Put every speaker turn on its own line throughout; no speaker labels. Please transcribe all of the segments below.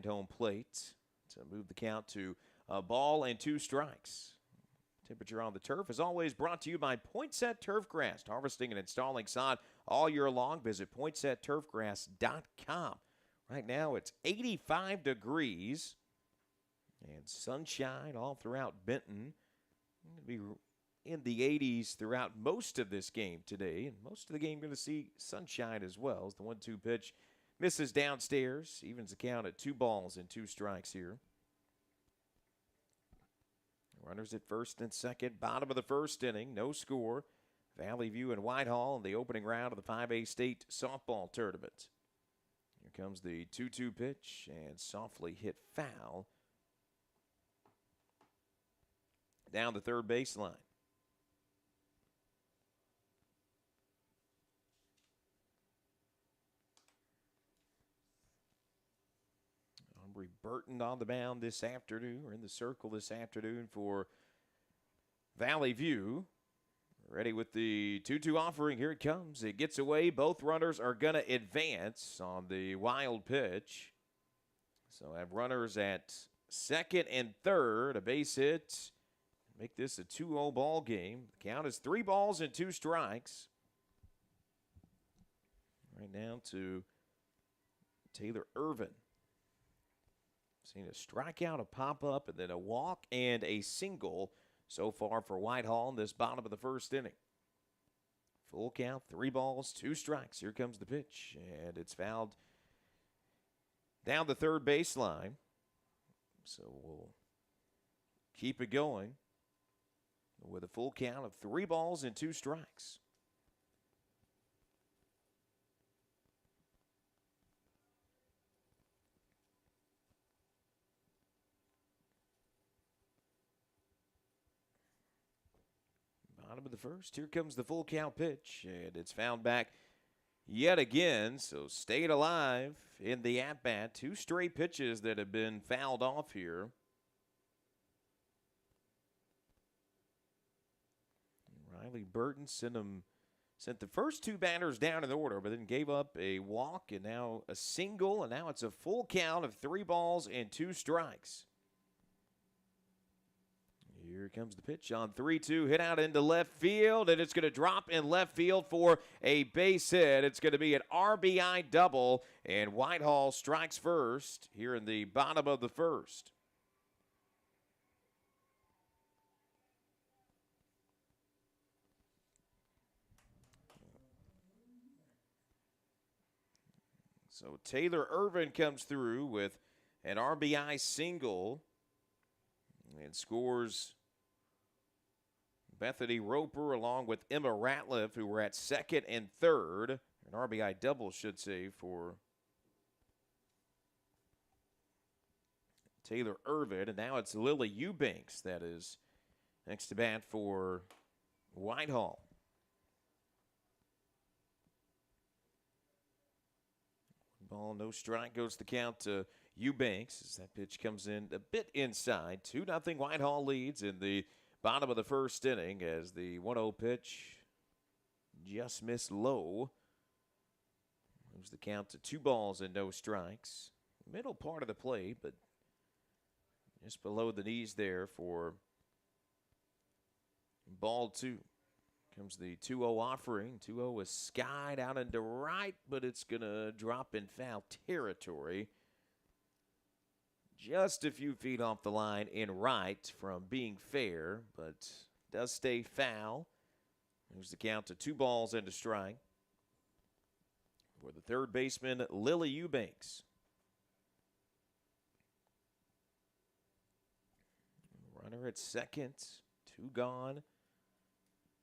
behind home plate to move the count to a ball and 2 strikes. Temperature on the turf is always brought to you by Poinsett Turfgrass. Harvesting and installing sod all year long. Visit poinsetturfgrass.com. Right now it's 85 degrees and sunshine all throughout Benton. Going to be in the 80s throughout most of this game today, and most of the game going to see sunshine as well as the 1-2 pitch misses downstairs. Evens the count at 2 balls and 2 strikes here. Runners at first and second, bottom of the first inning, no score. Valley View and Whitehall in the opening round of the 5A state softball tournament. Here comes the 2-2 pitch and softly hit foul down the third baseline. Aubrey Burton on the mound this afternoon, or in the circle this afternoon for Valley View. Ready with the 2-2 offering. Here it comes. It gets away. Both runners are going to advance on the wild pitch. So I have runners at second and third. A base hit. Make this a 2-0 ball game. The count is 3 balls and 2 strikes. Right now to Taylor Irvin. Seen a strikeout, a pop-up, and then a walk and a single so far for Whitehall in this bottom of the first inning. Full count, 3 balls, 2 strikes. Here comes the pitch, and it's fouled down the third baseline. So we'll keep it going with a full count of 3 balls and 2 strikes. Bottom of the first. Here comes the full count pitch, and it's fouled back yet again. So stayed alive in the at-bat. 2 straight pitches that have been fouled off here. Riley Burton sent the first 2 batters down in order, but then gave up a walk and now a single, and now it's a full count of 3 balls and 2 strikes. Here comes the pitch on 3-2, hit out into left field, and it's going to drop in left field for a base hit. It's going to be an RBI double, and Whitehall strikes first here in the bottom of the first. So Taylor Irvin comes through with an RBI single and scores Bethany Roper along with Emma Ratliff, who were at second and third. An RBI double, should say, for Taylor Irvin. And now it's Lily Eubanks that is next to bat for Whitehall. Ball, no strike, goes the count to Eubanks as that pitch comes in a bit inside. 2-0 Whitehall leads in the bottom of the first inning as the 1-0 pitch just missed low. Moves the count to 2 balls and no strikes. Middle part of the plate, but just below the knees there for ball 2. Comes the 2-0 offering. 2-0 is skied out into right, but it's going to drop in foul territory. Just a few feet off the line in right from being fair, but does stay foul. Moves the count to 2 balls and a strike for the third baseman, Lily Eubanks. Runner at second, 2 gone.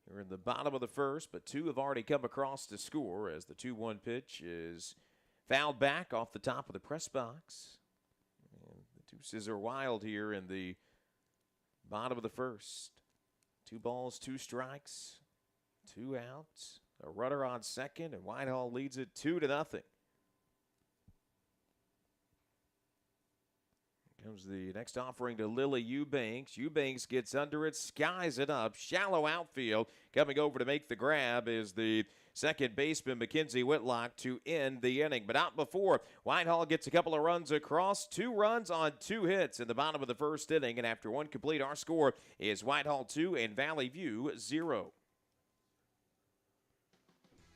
We're in the bottom of the first, but 2 have already come across to score as the 2-1 pitch is fouled back off the top of the press box. And the deuces are wild here in the bottom of the first. 2 balls, 2 strikes, 2 outs, a runner on second, and Whitehall leads it 2-0. Comes the next offering to Lily Eubanks. Eubanks gets under it, skies it up, shallow outfield. Coming over to make the grab is the second baseman, Mackenzie Whitlock, to end the inning. But not before Whitehall gets a couple of runs across. 2 runs on 2 hits in the bottom of the first inning. And after one complete, our score is Whitehall 2 and Valley View 0.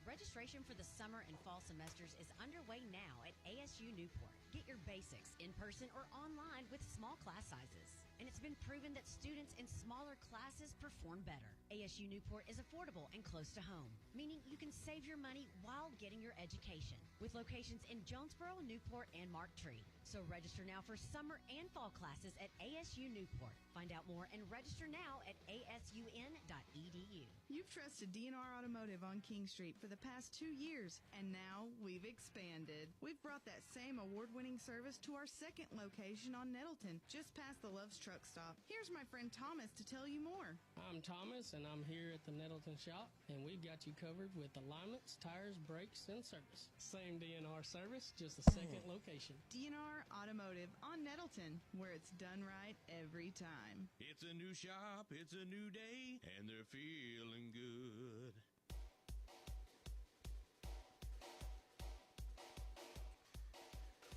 Registration for the summer and fall semesters is underway now at ASU Newport. Get your basics in person or online with small class sizes. And it's been proven that students in smaller classes perform better. ASU Newport is affordable and close to home, meaning you can save your money while getting your education. With locations in Jonesboro, Newport, and Mark Tree. So register now for summer and fall classes at ASU Newport. Find out more and register now at asun.edu.
You've trusted DNR Automotive on King Street for the past 2 years, and now we've expanded. We've brought that same award-winning service to our second location on Nettleton, just past the Love's Truck Stop. Here's my friend Thomas to tell you more.
I'm Thomas, and I'm here at the Nettleton shop, and we've got you covered with alignments, tires, brakes, and service. Same DNR service, just a second location.
DNR Automotive on Nettleton, where it's done right every time.
It's a new shop, it's a new day, and they're feeling good.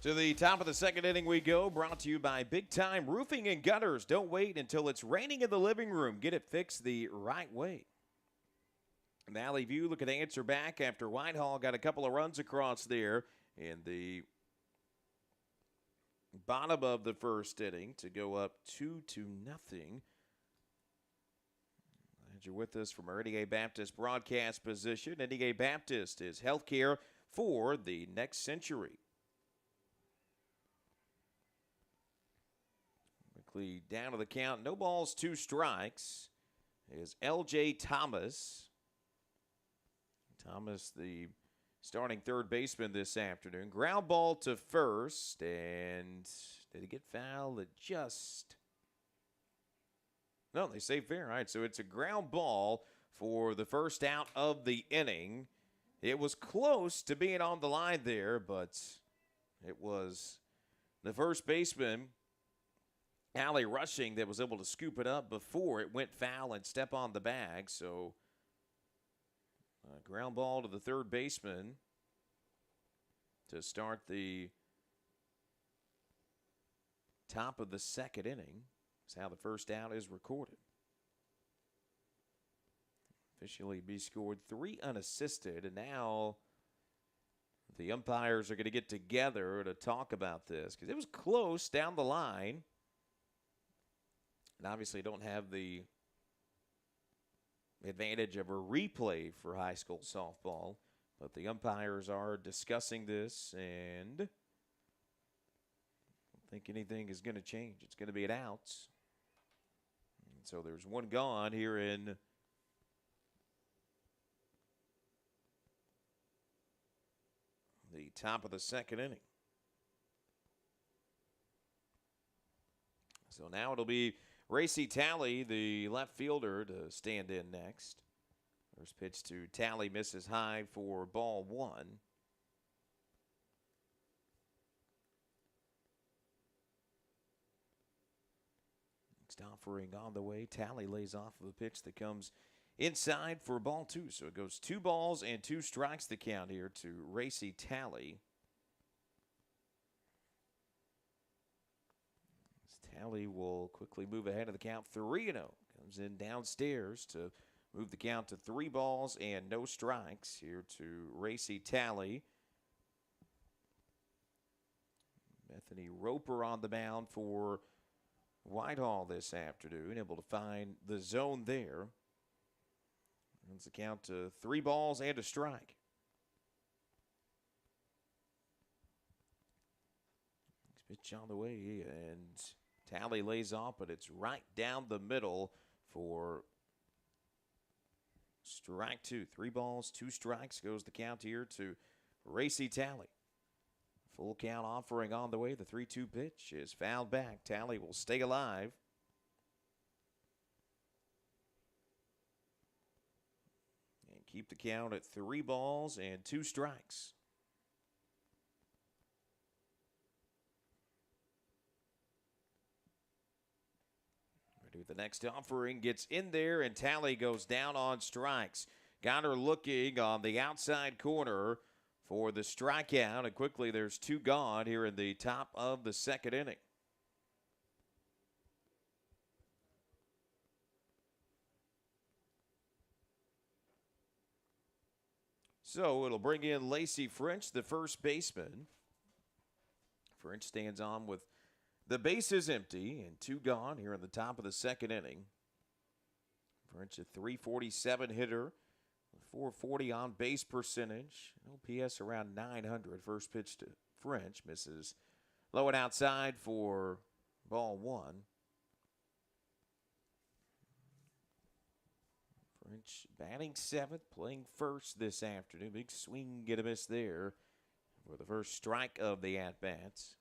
To the top of the second inning we go, brought to you by Big Time Roofing and Gutters. Don't wait until it's raining in the living room. Get it fixed the right way. Valley View looking to answer back after Whitehall got a couple of runs across there in the bottom of the first inning to go up 2-0. Glad you're with us from our NEA Baptist broadcast position. NEA Baptist is healthcare for the next century. Quickly down to the count. No balls, 2 strikes is L.J. Thomas. Thomas, the starting third baseman this afternoon. Ground ball to first, and did he get fouled? No, they say fair. All right, so it's a ground ball for the first out of the inning. It was close to being on the line there, but it was the first baseman, Allie Rushing, that was able to scoop it up before it went foul and step on the bag. So ground ball to the third baseman to start the top of the second inning. That's how the first out is recorded. Officially be scored 3 unassisted, and now the umpires are going to get together to talk about this because it was close down the line. And obviously don't have the advantage of a replay for high school softball. But the umpires are discussing this, and I don't think anything is going to change. It's going to be an out. And so there's one gone here in the top of the second inning. So now it'll be Racy Talley, the left fielder, to stand in next. First pitch to Talley misses high for ball 1. Next offering on the way. Talley lays off of a pitch that comes inside for ball 2. So it goes 2 balls and 2 strikes the count here to Racy Talley. Talley will quickly move ahead of the count 3-0. Comes in downstairs to move the count to 3 balls and no strikes here to Racy Talley. Bethany Roper on the mound for Whitehall this afternoon, able to find the zone there. Runs the count to 3 balls and a strike. Next pitch on the way, and Talley lays off, but it's right down the middle for strike 2. 3 balls, 2 strikes goes the count here to Racy Talley. Full count offering on the way. The 3-2 pitch is fouled back. Talley will stay alive. And keep the count at 3 balls and 2 strikes. The next offering gets in there, and Tally goes down on strikes. Got her looking on the outside corner for the strikeout, and quickly there's 2 gone here in the top of the second inning. So it'll bring in Lacey French, the first baseman. French stands on with the bases empty and 2 gone here in the top of the second inning. French, a .347 hitter, 440 on base percentage, OPS around 900. First pitch to French, misses low and outside for ball 1. French batting 7th, playing first this afternoon. Big swing, get a miss there for the first strike of the at-bats.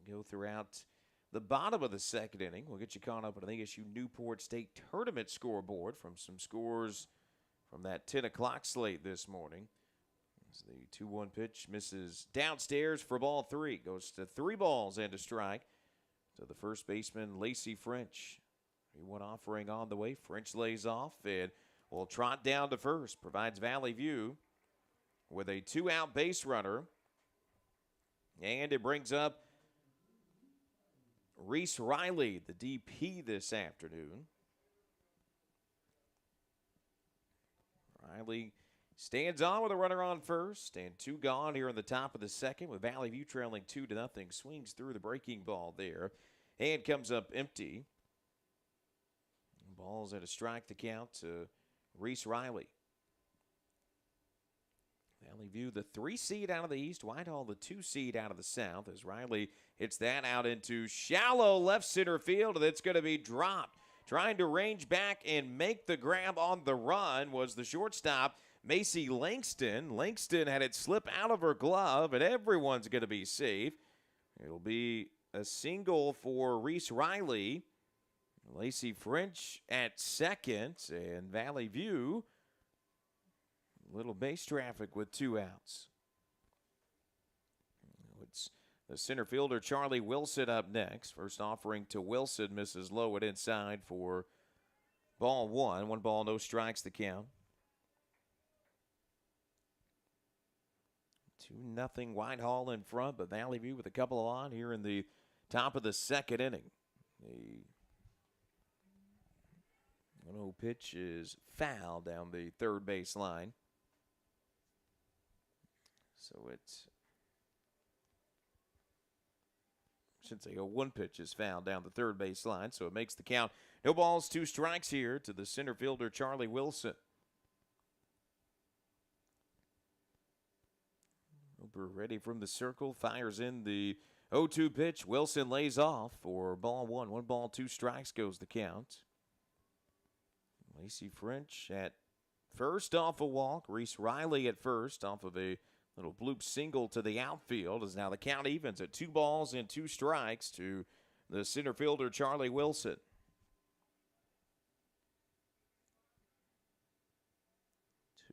We'll go throughout the bottom of the second inning. We'll get you caught up on the ASU Newport State Tournament scoreboard from some scores from that 10 o'clock slate this morning. As the 2-1 pitch misses downstairs for ball 3. Goes to 3 balls and a strike to the first baseman, Lacey French. 3-1 offering on the way. French lays off and will trot down to first. Provides Valley View with a 2-out base runner. And it brings up Reese Riley, the DP this afternoon. Riley stands on with a runner on first, and 2 gone here in the top of the second with Valley View trailing 2-0. Swings through the breaking ball there and comes up empty. Ball's at a strike to count to Reese Riley. Valley View, the 3 seed out of the east. Whitehall, the 2 seed out of the south. As Riley hits that out into shallow left center field, and it's going to be dropped. Trying to range back and make the grab on the run was the shortstop, Macy Langston. Langston had it slip out of her glove, and everyone's going to be safe. It'll be a single for Reese Riley. Lacey French at second, and Valley View, little base traffic with 2 outs. It's the center fielder, Charlie Wilson, up next. First offering to Wilson, misses low and inside for ball 1. 1 ball, no strikes to count. 2-0 Whitehall in front, but Valley View with a couple on here in the top of the second inning. The 1-0 pitch is foul down the third base line. So it's, I should say, a 1 pitch is fouled down the third base line, so it makes the count. No balls, 2 strikes here to the center fielder, Charlie Wilson. Roper ready from the circle, fires in the 0-2 pitch. Wilson lays off for ball 1. 1 ball, 2 strikes goes the count. Lacey French at first off a walk. Reese Riley at first off of a little bloop single to the outfield, as now the count evens at 2 balls and 2 strikes to the center fielder, Charlie Wilson.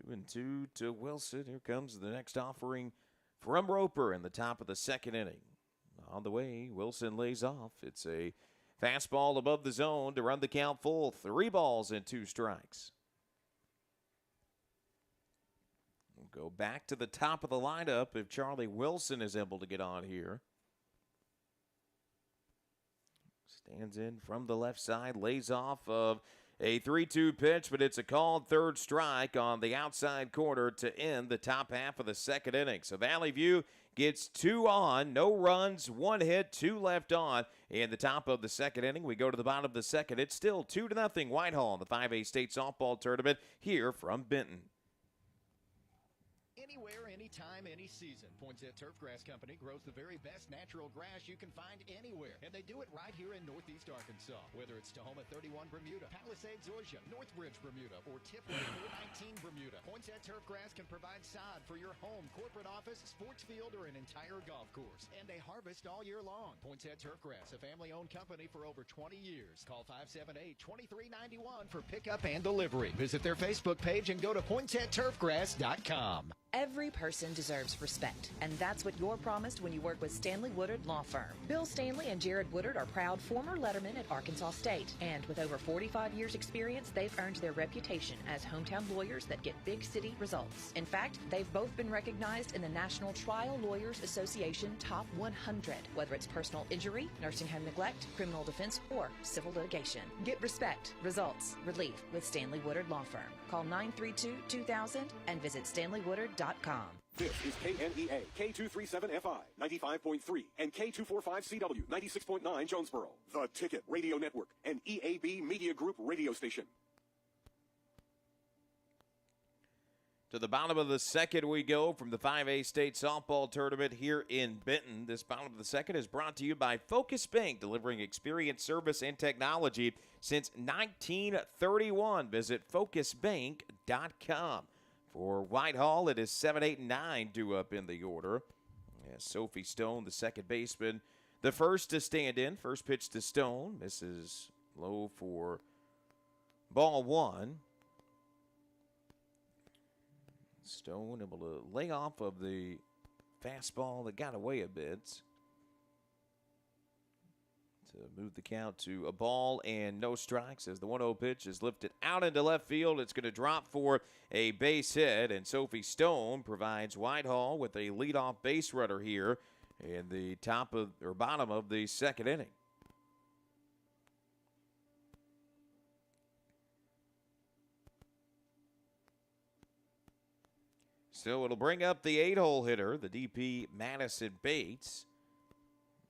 2-2 to Wilson. Here comes the next offering from Roper in the top of the second inning. On the way, Wilson lays off. It's a fastball above the zone to run the count full. 3 balls and 2 strikes. We'll go back to the top of the lineup if Charlie Wilson is able to get on here. Stands in from the left side, lays off of a 3-2 pitch, but it's a called third strike on the outside corner to end the top half of the second inning. So Valley View gets 2 on, no runs, 1 hit, 2 left on. In the top of the second inning, we go to the bottom of the second. It's still 2-0 Whitehall in the 5A state softball tournament here from Benton.
Anywhere, anytime, any season. Poinsett Turfgrass Company grows the very best natural grass you can find anywhere. And they do it right here in Northeast Arkansas. Whether it's Tahoma 31 Bermuda, Palisades Zoysia, Northbridge Bermuda, or Tipway 419 Bermuda, Poinsett Turfgrass can provide sod for your home, corporate office, sports field, or an entire golf course. And they harvest all year long. Poinsett Turfgrass, a family-owned company for over 20 years. Call 578-2391 for pickup and delivery. Visit their Facebook page and go to PoinsetTurfgrass.com.
Every person deserves respect, and that's what you're promised when you work with Stanley Woodard Law Firm. Bill Stanley and Jared Woodard are proud former lettermen at Arkansas State, and with over 45 years experience, they've earned their reputation as hometown lawyers that get big city results. In fact, they've both been recognized in the National Trial Lawyers Association Top 100, whether it's personal injury, nursing home neglect, criminal defense, or civil litigation. Get respect, results, relief with Stanley Woodard Law Firm. Call 932-2000 and visit stanleywoodard.com.
This is KNEA, K237FI, 95.3, and K245CW, 96.9 Jonesboro. The Ticket Radio Network, an EAB Media Group radio station.
To the bottom of the second we go from the 5A state softball tournament here in Benton. This bottom of the second is brought to you by Focus Bank, delivering experience, service, and technology since 1931. Visit focusbank.com. For Whitehall, it is 7, 8, and 9 due up in the order. As Sophie Stone, the second baseman, the first to stand in. First pitch to Stone. Misses low for ball one. Stone able to lay off of the fastball that got away a bit to move the count to a ball and no strikes as the 1-0 pitch is lifted out into left field. It's going to drop for a base hit, and Sophie Stone provides Whitehall with a leadoff base runner here in the top of or bottom of the second inning. So it'll bring up the 8-hole hitter, the DP Madison Bates.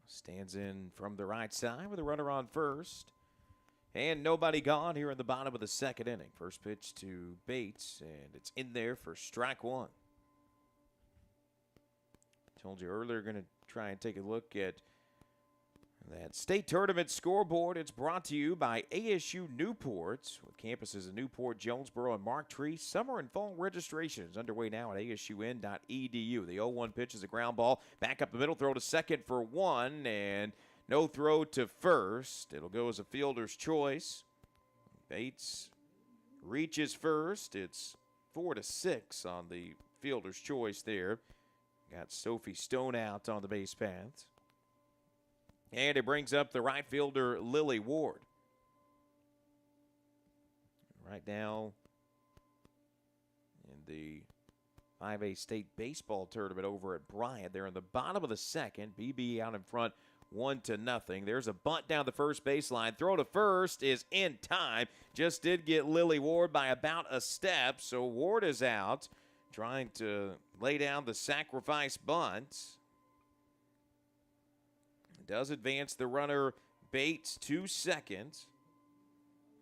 Stands in from the right side with a runner on first. And nobody gone here in the bottom of the second inning. First pitch to Bates, and it's in there for strike one. Told you earlier, going to try and take a look at that state tournament scoreboard. It's brought to you by ASU Newport, with campuses in Newport, Jonesboro, and Mark Tree. Summer and fall registration is underway now at asun.edu. The 0-1 pitch is a ground ball. Back up the middle, throw to second for one, and no throw to first. It'll go as a fielder's choice. Bates reaches first. It's 4-6 on the fielder's choice there. Got Sophie Stone out on the base paths. And it brings up the right fielder, Lily Ward. Right now, in the 5A state baseball tournament over at Bryant, they're in the bottom of the second. BB out in front, 1-0. There's a bunt down the first baseline. Throw to first is in time. Just did get Lily Ward by about a step, so Ward is out, trying to lay down the sacrifice bunt. Does advance the runner Bates to second.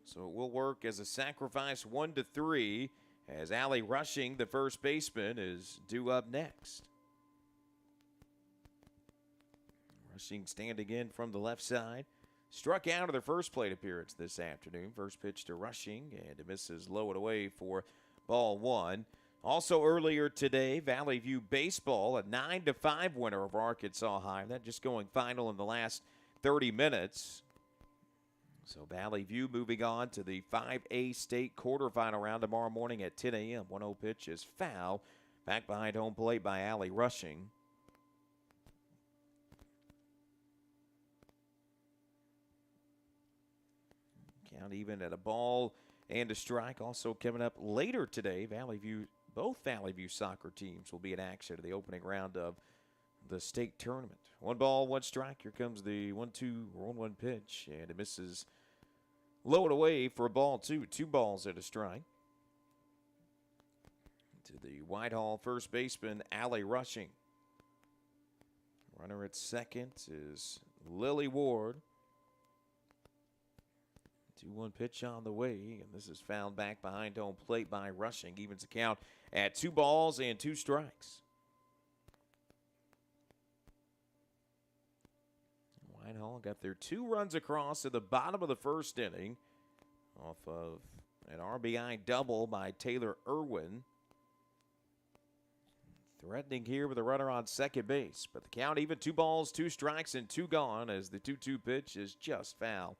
So it will work as a sacrifice 1-3 as Allie Rushing, the first baseman, is due up next. Rushing standing in from the left side. Struck out of their first plate appearance this afternoon. First pitch to Rushing, and it misses low and away for ball one. Also earlier today, Valley View Baseball, a 9-5 winner of Arkansas High. That just going final in the last 30 minutes. So Valley View moving on to the 5A state quarterfinal round tomorrow morning at 10 a.m. 1-0 pitch is foul. Back behind home plate by Allie Rushing. Count even at a ball and a strike. Also coming up later today, both Valley View soccer teams will be in action in the opening round of the state tournament. 1 ball, 1 strike. Here comes the 1-2 or 1-1 pitch, and it misses low and away for a ball two. 2 balls and a strike. To the Whitehall first baseman, Allie Rushing. Runner at second is Lily Ward. 2-1 pitch on the way, and this is fouled back behind home plate by Rushing. Evens the count at 2 balls and 2 strikes. Whitehall got their 2 runs across at the bottom of the first inning off of an RBI double by Taylor Irwin. Threatening here with a runner on second base, but the count even, 2 balls, 2 strikes, and 2 gone as the 2-2 pitch is just foul.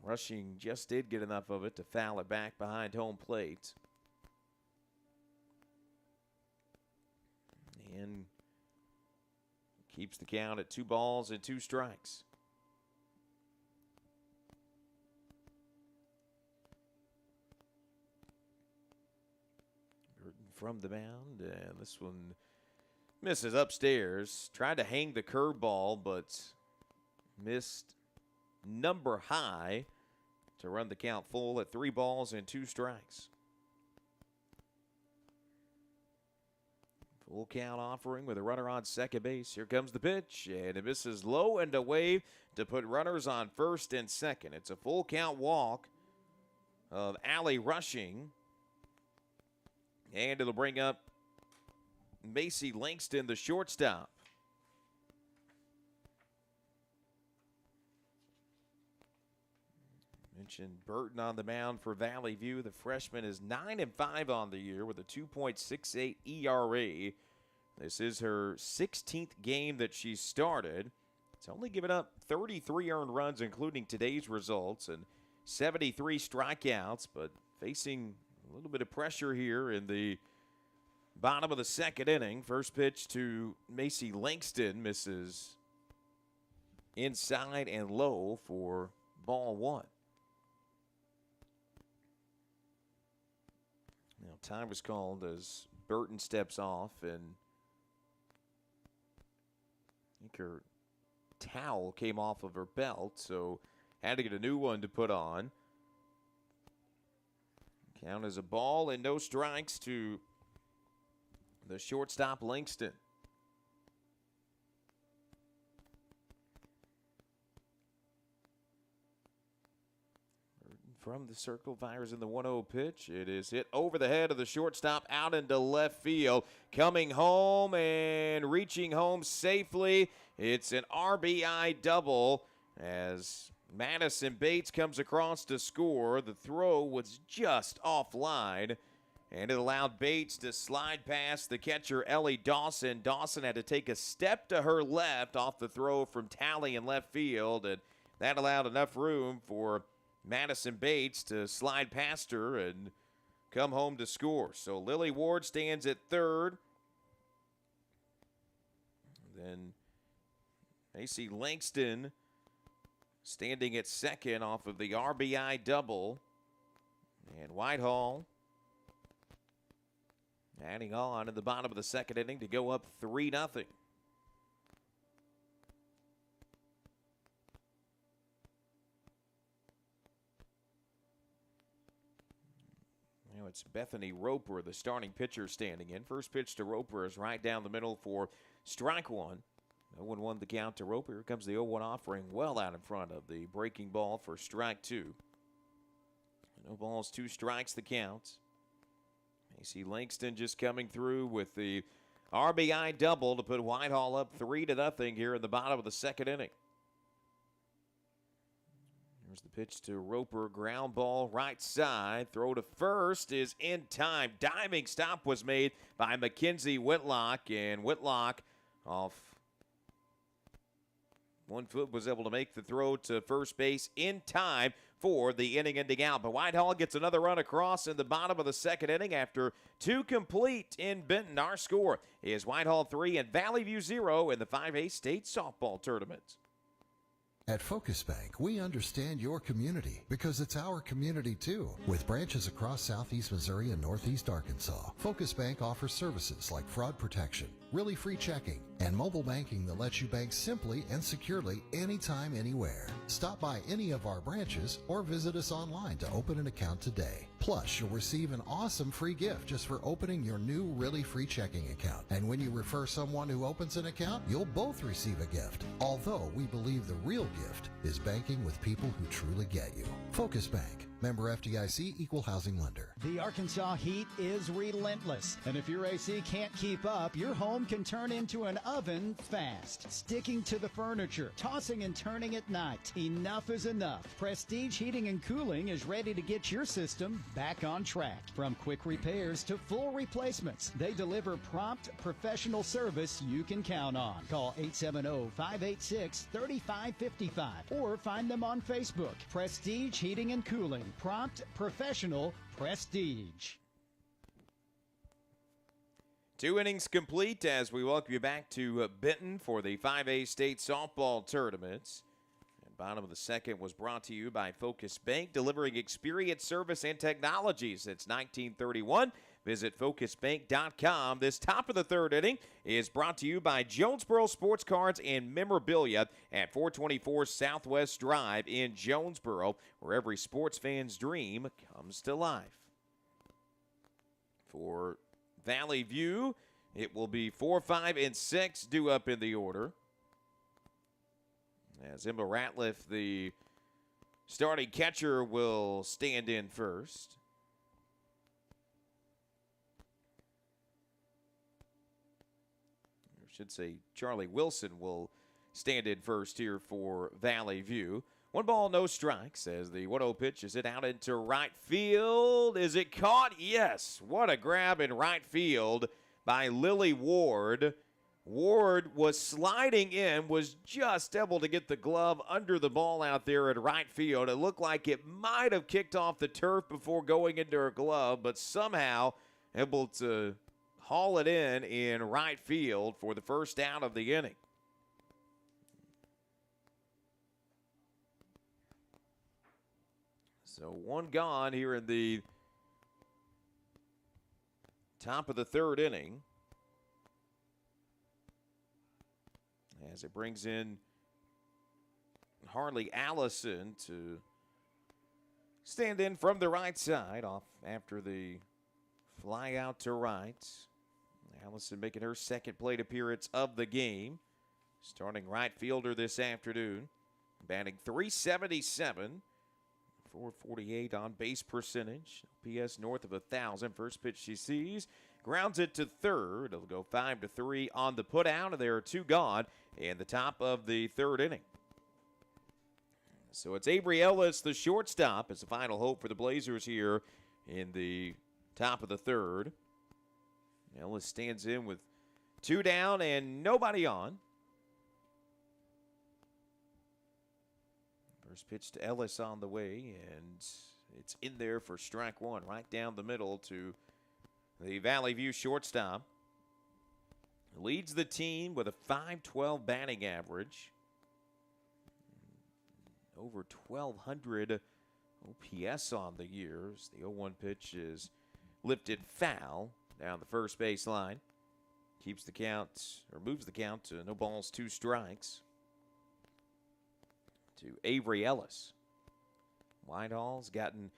Rushing just did get enough of it to foul it back behind home plate. And keeps the count at 2 balls and 2 strikes. Burton from the mound, and this one misses upstairs. Tried to hang the curveball, but missed number high to run the count full at 3 balls and 2 strikes. Full count offering with a runner on second base. Here comes the pitch, and it misses low and away to put runners on first and second. It's a full count walk of Allie Rushing, and it'll bring up Macy Langston, the shortstop. Mentioned Burton on the mound for Valley View. The freshman is 9-5 on the year with a 2.68 ERA. This is her 16th game that she started. It's only given up 33 earned runs, including today's results, and 73 strikeouts, but facing a little bit of pressure here in the bottom of the second inning. First pitch to Macy Langston misses inside and low for ball 1. Now, time was called as Burton steps off, and I think her towel came off of her belt, so had to get a new one to put on. Count as a ball and no strikes to the shortstop Langston. From the circle, fires in the 1-0 pitch. It is hit over the head of the shortstop, out into left field. Coming home and reaching home safely. It's an RBI double as Madison Bates comes across to score. The throw was just offline, and it allowed Bates to slide past the catcher, Ellie Dawson. Dawson had to take a step to her left off the throw from Talley in left field, and that allowed enough room for Madison Bates to slide past her and come home to score. So Lily Ward stands at third. Then Macy Langston standing at second off of the RBI double. And Whitehall adding on in the bottom of the second inning to go up 3-0. Now it's Bethany Roper, the starting pitcher, standing in. First pitch to Roper is right down the middle for strike 1. 0-1 the count to Roper. Here comes the 0-1 offering, well out in front of the breaking ball for strike 2. No balls, 2 strikes the count. Macy Langston just coming through with the RBI double to put Whitehall up 3-0 here in the bottom of the second inning. Here's the pitch to Roper, ground ball right side. Throw to first is in time. Diving stop was made by Mackenzie Whitlock, and Whitlock off 1 foot was able to make the throw to first base in time for the inning ending out. But Whitehall gets another run across in the bottom of the second inning after 2 complete in Benton. Our score is Whitehall 3 and Valley View 0 in the 5A state softball tournament.
At Focus Bank, we understand your community because it's our community too. With branches across southeast Missouri and northeast Arkansas, Focus Bank offers services like fraud protection, really free checking, and mobile banking that lets you bank simply and securely anytime, anywhere. Stop by any of our branches or visit us online to open an account today. Plus, you'll receive an awesome free gift just for opening your new really free checking account. And when you refer someone who opens an account, you'll both receive a gift. Although we believe the real gift is banking with people who truly get you. Focus Bank. Member FDIC, Equal Housing Lender.
The Arkansas heat is relentless, and if your AC can't keep up, your home can turn into an oven fast. Sticking to the furniture, tossing and turning at night. Enough is enough. Prestige Heating and Cooling is ready to get your system back on track. From quick repairs to full replacements, they deliver prompt, professional service you can count on. Call 870-586-3555 or find them on Facebook. Prestige Heating and Cooling. Prompt, professional, prestige.
2 innings complete as we welcome you back to Benton for the 5A state softball tournaments. And bottom of the second was brought to you by Focus Bank, delivering experience, service, and technology since 1931. Visit focusbank.com. This top of the third inning is brought to you by Jonesboro Sports Cards and Memorabilia at 424 Southwest Drive in Jonesboro, where every sports fan's dream comes to life. For Valley View, it will be 4, 5, and 6 due up in the order. As Emma Ratliff, the starting catcher, will stand in first. I should say Charlie Wilson will stand in first here for Valley View. 1 ball, no strikes as the 1-0 pitch is it out into right field. Is it caught? Yes. What a grab in right field by Lily Ward. Ward was sliding in, was just able to get the glove under the ball out there at right field. It looked like it might have kicked off the turf before going into her glove, but somehow able to haul it in right field for the first out of the inning. So 1 gone here in the top of the third inning. As it brings in Harley Allison to stand in from the right side off after the fly out to right. Allison making her second plate appearance of the game. Starting right fielder this afternoon. Batting .377. .448 on base percentage. PS north of 1,000. First pitch she sees. Grounds it to third. It'll go 5-3 on the put out. And there are 2 gone in the top of the third inning. So it's Avery Ellis, the shortstop, as the final hope for the Blazers here in the top of the third. Ellis stands in with 2 down and nobody on. First pitch to Ellis on the way, and it's in there for strike 1, right down the middle to the Valley View shortstop. Leads the team with a .512 batting average. Over 1,200 OPS on the years. The 0-1 pitch is lifted foul down the first base line. Keeps the count, or moves the count to no balls, 2 strikes. To Avery Ellis. Whitehall's gotten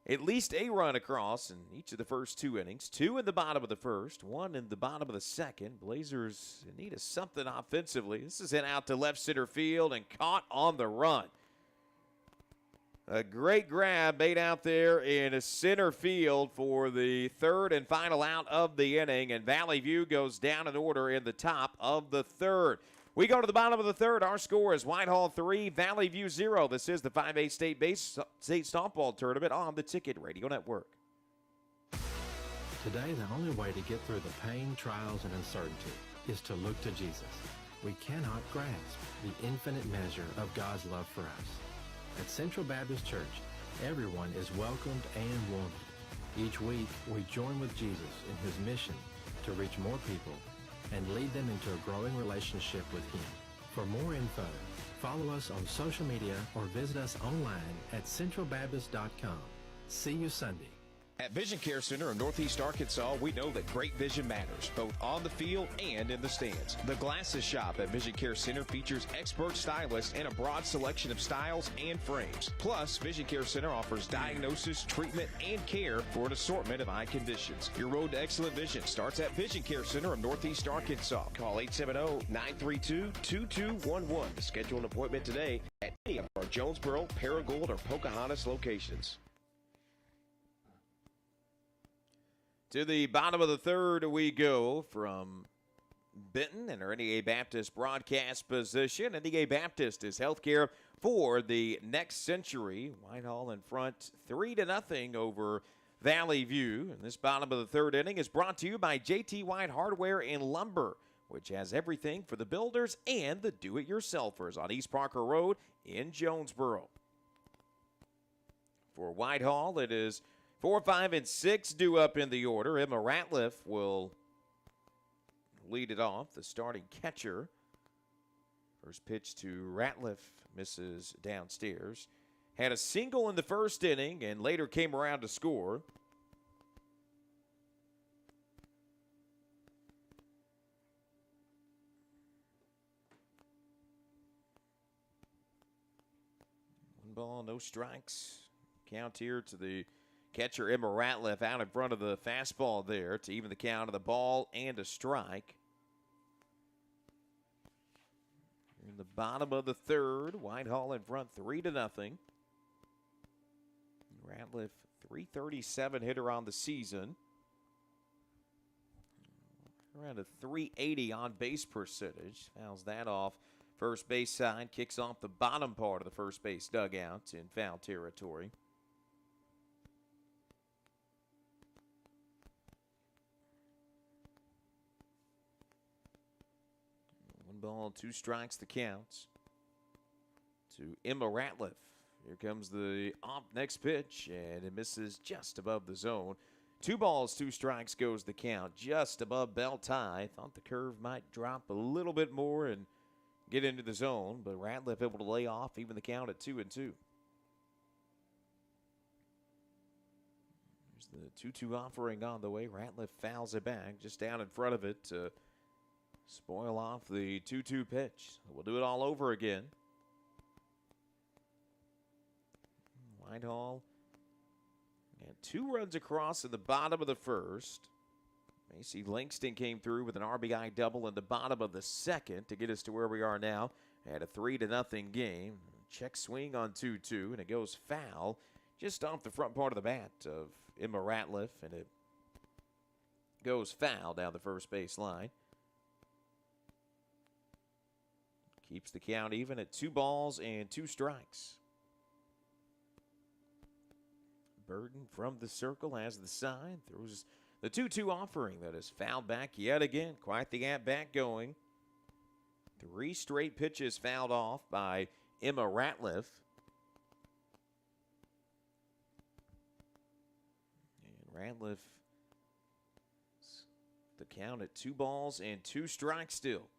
at least a run across in each of the first 2 innings. 2 in the bottom of the first, 1 in the bottom of the second. Blazers in need of something offensively. This is hit out to left center field and caught on the run. A great grab made out there in a center field for the third and final out of the inning, and Valley View goes down in order in the top of the third. We go to the bottom of the third. Our score is Whitehall 3, Valley View 0. This is the 5A state softball tournament on the Ticket Radio Network.
Today, the only way to get through the pain, trials, and uncertainty is to look to Jesus. We cannot grasp the infinite measure of God's love for us. At Central Baptist Church, everyone is welcomed and wanted. Each week, we join with Jesus in his mission to reach more people and lead them into a growing relationship with him. For more info, follow us on social media or visit us online at centralbaptist.com. See you Sunday.
At Vision Care Center of Northeast Arkansas, we know that great vision matters, both on the field and in the stands. The Glasses Shop at Vision Care Center features expert stylists and a broad selection of styles and frames. Plus, Vision Care Center offers diagnosis, treatment, and care for an assortment of eye conditions. Your road to excellent vision starts at Vision Care Center of Northeast Arkansas. Call 870-932-2211 to schedule an appointment today at any of our Jonesboro, Paragould, or Pocahontas locations.
To the bottom of the third we go from Benton and our NEA Baptist broadcast position. NEA Baptist is healthcare for the next century. Whitehall in front 3-0 over Valley View. And this bottom of the third inning is brought to you by JT White Hardware and Lumber, which has everything for the builders and the do-it-yourselfers on East Parker Road in Jonesboro. For Whitehall, it is 4, 5, and 6 due up in the order. Emma Ratliff will lead it off, the starting catcher. First pitch to Ratliff misses downstairs. Had a single in the first inning and later came around to score. One ball, no strikes. Count here to the catcher, Emma Ratliff, out in front of the fastball there to even the count of the ball and a strike. In the bottom of the third, Whitehall in front 3-0. Ratliff, 337 hitter on the season. Around a 380 on base percentage. Fouls that off first base side. Kicks off the bottom part of the first base dugout in foul territory. One ball, two strikes, the counts to Emma Ratliff. Here comes the off next pitch, and it misses just above the zone. 2 balls, 2 strikes goes the count, just above belt tie. Thought the curve might drop a little bit more and get into the zone, but Ratliff able to lay off, even the count at 2-2. There's the 2-2 offering on the way. Ratliff fouls it back, just down in front of it to spoil off the 2-2 pitch. We'll do it all over again. Whitehall and 2 runs across in the bottom of the first. Macy Langston came through with an RBI double in the bottom of the second to get us to where we are now at a 3-0 game. Check swing on 2-2, and it goes foul just off the front part of the bat of Emma Ratliff, and it goes foul down the first base line. Keeps the count even at 2 balls and 2 strikes. Burden from the circle has the sign. Throws the 2-2 offering that is fouled back yet again. Quite the at-bat going. 3 straight pitches fouled off by Emma Ratliff. And Ratliff, the count at 2 balls and 2 strikes still.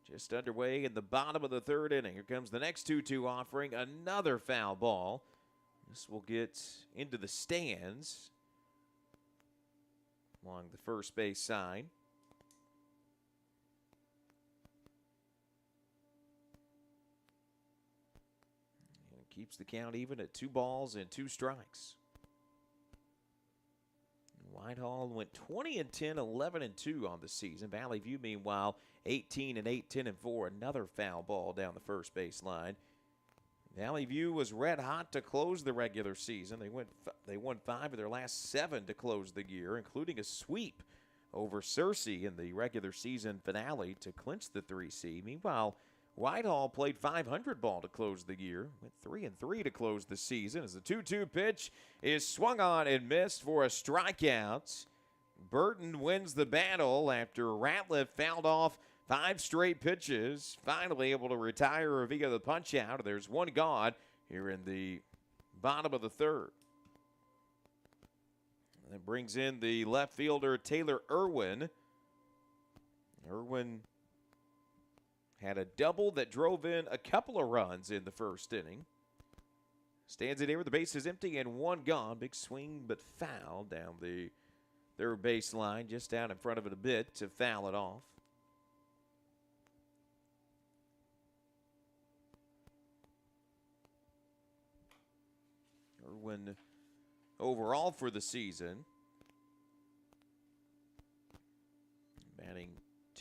Just underway in the bottom of the third inning. Here comes the next 2-2 offering. Another foul ball. This will get into the stands along the first base side. And it keeps the count even at 2 balls and 2 strikes. Whitehall went 20-10, 11-2 on the season. Valley View, meanwhile, 18-8, 10-4. Another foul ball down the first base line. Valley View was red hot to close the regular season. They won 5 of their last 7 to close the year, including a sweep over Searcy in the regular season finale to clinch the 3 seed. Meanwhile, Whitehall played .500 ball to close the year, went 3-3 to close the season as the 2-2 pitch is swung on and missed for a strikeout. Burton wins the battle after Ratliff fouled off 5 straight pitches, finally able to retire via the punch-out. There's 1 gone here in the bottom of the third. That brings in the left fielder, Taylor Irwin. Irwin had a double that drove in a couple of runs in the first inning. Stands in here with the bases empty and 1 gone. Big swing, but foul down the third base line, just down in front of it a bit to foul it off. Irwin overall for the season, batting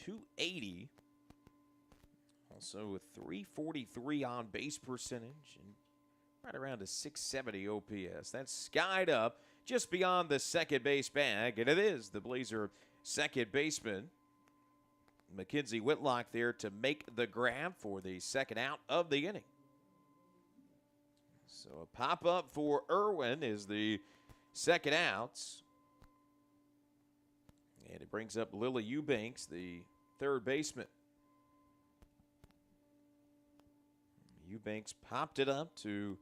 .280, also with .343 on base percentage, and right around a .670 OPS. That's skied up just beyond the second base bag, and it is the Blazer second baseman, Mackenzie Whitlock, there to make the grab for the second out of the inning. So a pop-up for Irwin is the second out. And it brings up Lily Eubanks, the third baseman. Eubanks popped it up to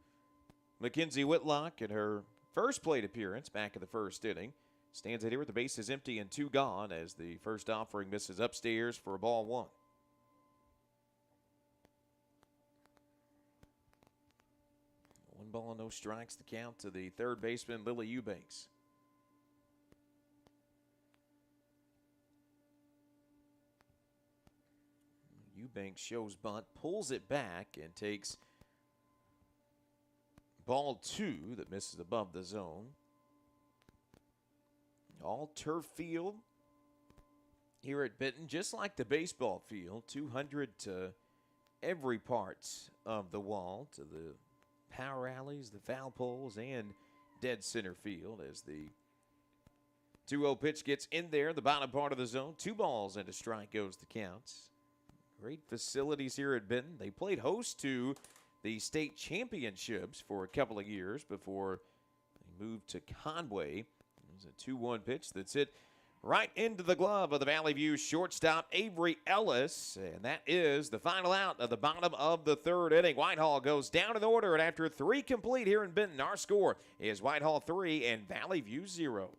Mackenzie Whitlock in her first plate appearance back in the first inning. Stands it here with the bases empty and 2 gone as the first offering misses upstairs for a ball 1. 1 ball, no strikes, the count to the third baseman, Lily Eubanks. Eubanks shows bunt, pulls it back, and takes ball 2 that misses above the zone. All turf field here at Benton, just like the baseball field, 200 to every part of the wall, to the power alleys, the foul poles, and dead center field as the 2-0 pitch gets in there, the bottom part of the zone. 2 balls and a strike goes the count. Great facilities here at Benton. They played host to the state championships for a couple of years before they moved to Conway. There's a 2-1 pitch that's hit right into the glove of the Valley View shortstop, Avery Ellis. And that is the final out of the bottom of the third inning. Whitehall goes down in order, and after 3 complete here in Benton, our score is Whitehall 3 and Valley View 0.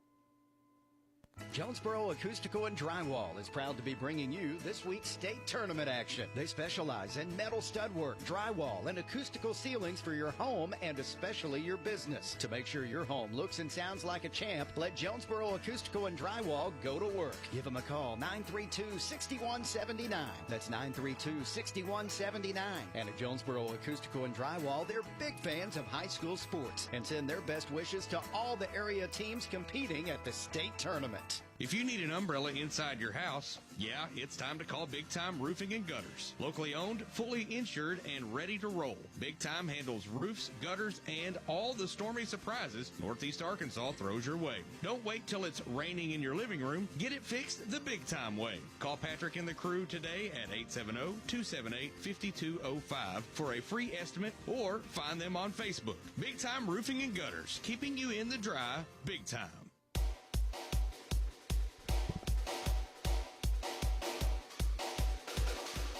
Jonesboro Acoustical and Drywall is proud to be bringing you this week's state tournament action. They specialize in metal stud work, drywall, and acoustical ceilings for your home and especially your business. To make sure your home looks and sounds like a champ, let Jonesboro Acoustical and Drywall go to work. Give them a call, 932-6179. That's 932-6179. And at Jonesboro Acoustical and Drywall, they're big fans of high school sports and send their best wishes to all the area teams competing at the state tournament.
If you need an umbrella inside your house, yeah, it's time to call Big Time Roofing and Gutters. Locally owned, fully insured, and ready to roll. Big Time handles roofs, gutters, and all the stormy surprises Northeast Arkansas throws your way. Don't wait till it's raining in your living room. Get it fixed the Big Time way. Call Patrick and the crew today at 870-278-5205 for a free estimate, or find them on Facebook. Big Time Roofing and Gutters, keeping you in the dry, big time.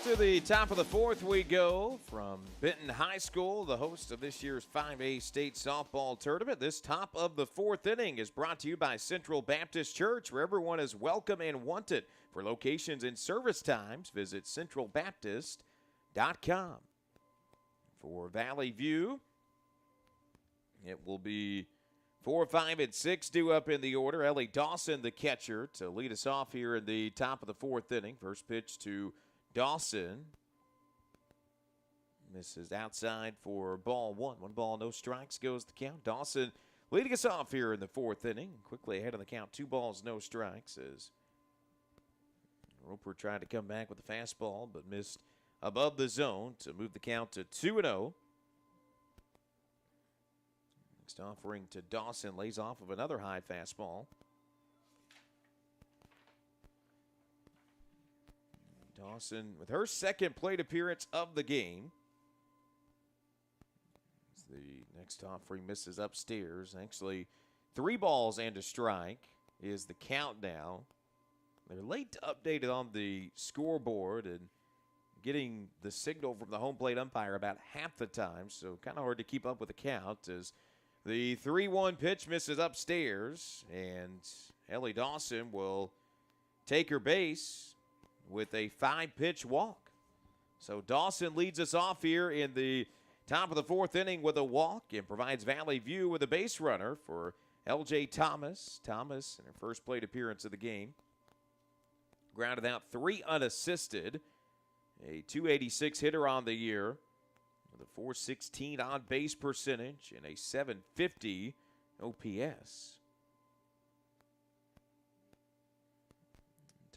To the top of the fourth we go from Benton High School, the host of this year's 5A state softball tournament. This top of the fourth inning is brought to you by Central Baptist Church, where everyone is welcome and wanted. For locations and service times, visit centralbaptist.com. For Valley View, it will be 4, 5, and 6 due up in the order. Ellie Dawson, the catcher, to lead us off here in the top of the fourth inning. First pitch to Dawson. Misses outside for ball 1. 1 ball, no strikes goes the count. Dawson leading us off here in the fourth inning. Quickly ahead of the count. 2 balls, no strikes as Roper tried to come back with a fastball but missed above the zone to move the count to 2-0. Next offering to Dawson lays off of another high fastball. Dawson with her second plate appearance of the game. As the next offering misses upstairs. Actually, 3 balls and a strike is the count now. They're late to update it on the scoreboard and getting the signal from the home plate umpire about half the time, so kind of hard to keep up with the count as the 3-1 pitch misses upstairs, and Ellie Dawson will take her base with a 5-pitch walk. So Dawson leads us off here in the top of the fourth inning with a walk and provides Valley View with a base runner for L.J. Thomas. Thomas in her first plate appearance of the game. Grounded out 3 unassisted. A .286 hitter on the year with a .416 on-base percentage and a .750 OPS.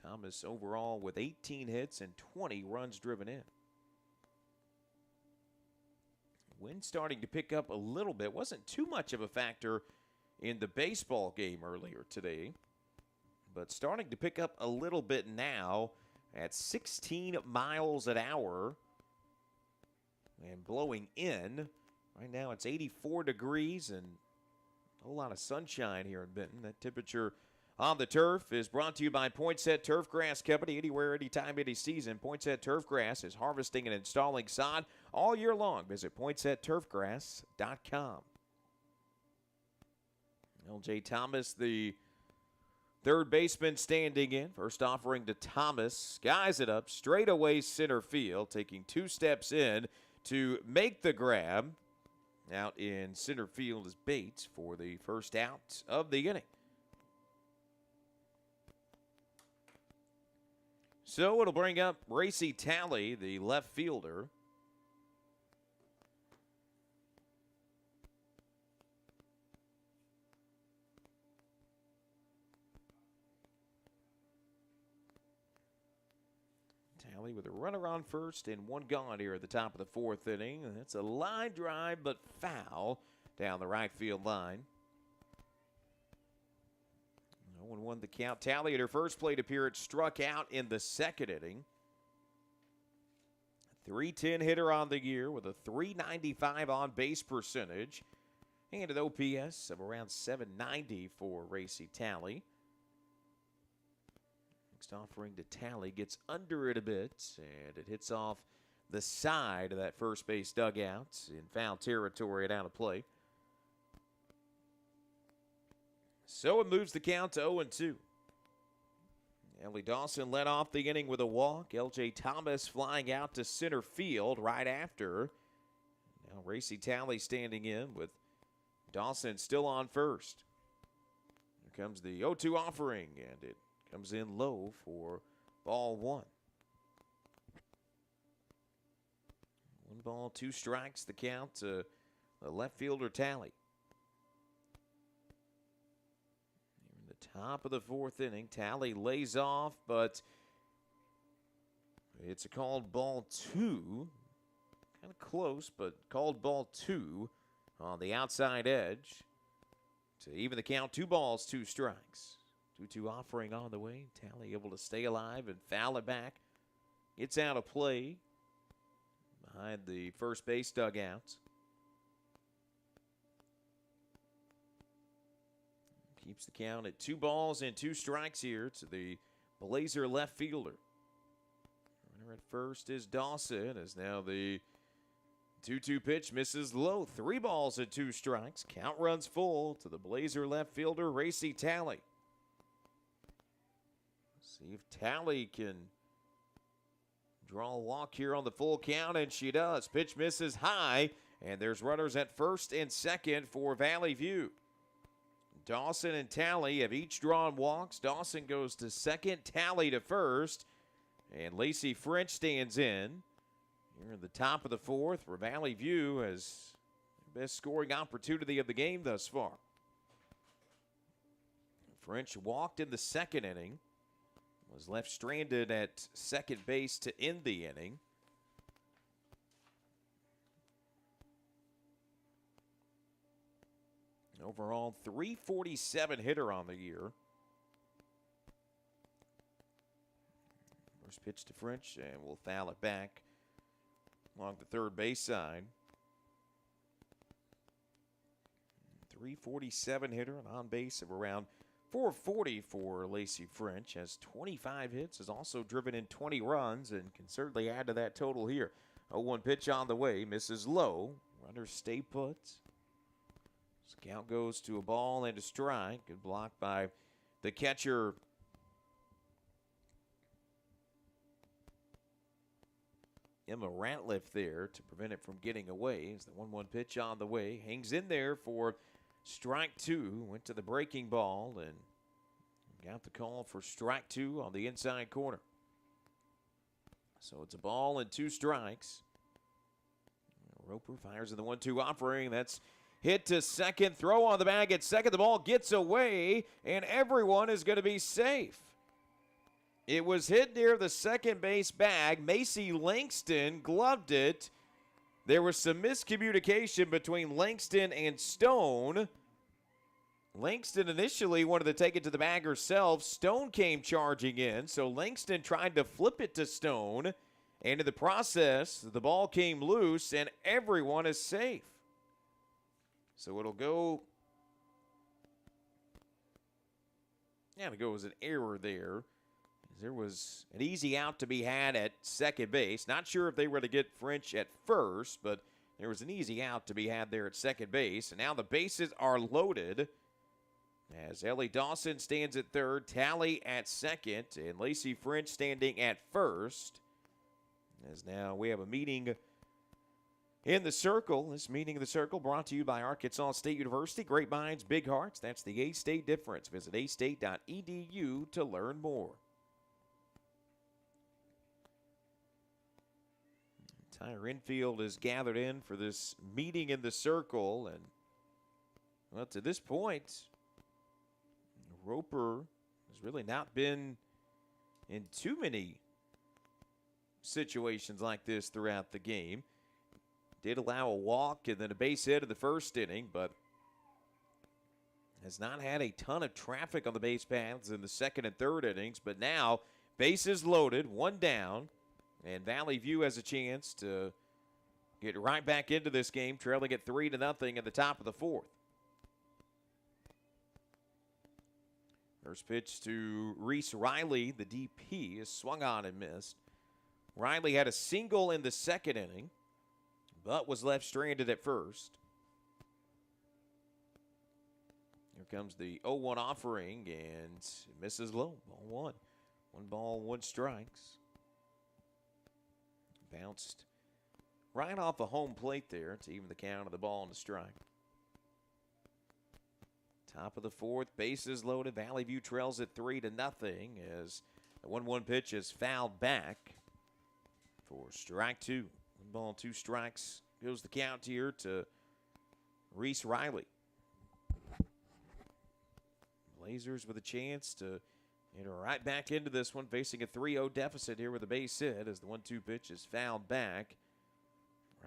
Thomas overall with 18 hits and 20 runs driven in. Wind starting to pick up a little bit. Wasn't too much of a factor in the baseball game earlier today, but starting to pick up a little bit now at 16 miles an hour and blowing in. Right now it's 84 degrees and a whole lot of sunshine here in Benton. That temperature on the turf is brought to you by Poinsett Turf Grass Company. Anywhere, anytime, any season, Poinsett Turf Grass is harvesting and installing sod all year long. Visit PoinsetTurfGrass.com. L.J. Thomas, the Third baseman standing in. First offering to Thomas. Skies it up. Straight away center field. Taking 2 steps in to make the grab. Out in center field is Bates for the first out of the inning. So it'll bring up Racy Talley, the left fielder. Talley with a runner on first and 1 gone here at the top of the 4th inning. That's a line drive, but foul down the right field line. 0-1 the count. Talley at her first plate appearance struck out in the 2nd inning. 310 hitter on the year with a 395 on base percentage. And an OPS of around 790 for Racy Talley. Next offering to Talley gets under it a bit, and it hits off the side of that first base dugout in foul territory and out of play. So it moves the count to 0-2. Ellie Dawson led off the inning with a walk. L.J. Thomas flying out to center field right after. Now Racy Talley standing in with Dawson still on first. Here comes the 0-2 offering, and it comes in low for ball 1. 1 ball, 2 strikes, the count to the left fielder Talley. Here in the top of the 4th inning, Talley lays off, but it's a called ball 2. Kind of close, but called ball 2 on the outside edge. To even the count, 2 balls, 2 strikes. 2-2 offering on the way. Talley able to stay alive and foul it back. It's out of play behind the first base dugout. Keeps the count at 2 balls and 2 strikes here to the Blazer left fielder. Runner at first is Dawson, as now the 2-2 pitch misses low. 3 balls and 2 strikes. Count runs full to the Blazer left fielder, Racy Talley. See if Talley can draw a walk here on the full count, and she does. Pitch misses high, and there's runners at first and second for Valley View. Dawson and Talley have each drawn walks. Dawson goes to second, Talley to first, and Lacey French stands in. Here in the top of the 4th, where Valley View has the best scoring opportunity of the game thus far. French walked in the 2nd inning. Was left stranded at second base to end the inning. Overall, 347 hitter on the year. First pitch to French, and we'll foul it back along the third base side. 347 hitter, an on base of around 440 for Lacey French. Has 25 hits, has also driven in 20 runs, and can certainly add to that total here. 0-1 pitch on the way, misses low. Runners stay put. Count goes to a ball and a strike. Good block by the catcher, Emma Ratliff, there to prevent it from getting away. As the 1-1 pitch on the way, hangs in there for strike 2. Went to the breaking ball and got the call for strike 2 on the inside corner. So it's a ball and 2 strikes. Roper fires in the 1-2 offering. That's hit to second. Throw on the bag at second. The ball gets away, and everyone is going to be safe. It was hit near the second base bag. Macy Langston gloved it. There was some miscommunication between Langston and Stone. Langston initially wanted to take it to the bag herself. Stone came charging in, so Langston tried to flip it to Stone. And in the process, the ball came loose, and everyone is safe. So it'll go. Yeah, it'll go as an error there. There was an easy out to be had at second base. Not sure if they were to get French at first, but there was an easy out to be had there at second base. And now the bases are loaded. as Ellie Dawson stands at third, Tally at second, and Lacey French standing at first. As now we have a meeting in the circle. This meeting in the circle brought to you by Arkansas State University. Great minds, big hearts. That's the A-State difference. Visit astate.edu to learn more. Entire infield is gathered in for this meeting in the circle. And, well, to this point, Roper has really not been in too many situations like this throughout the game. Did allow a walk and then a base hit in the first inning, but has not had a ton of traffic on the base paths in the second and third innings. But now, bases loaded, one down, and Valley View has a chance to get right back into this game, trailing at 3-0 at the top of the fourth. First pitch to Reese Riley, the DP, is swung on and missed. Riley had a single in the second inning, but was left stranded at first. Here comes the 0-1 offering, and it misses low. Ball one. 1 ball, 1 strikes. Bounced right off a home plate there to even the count of the ball and the strike. Top of the fourth, bases loaded. Valley View trails at 3-0 as the 1-1 pitch is fouled back for strike 2. 1 ball, 2 strikes goes the count here to Reese Riley. Blazers with a chance to get right back into this one, facing a 3-0 deficit here with a base hit as the 1-2 pitch is fouled back.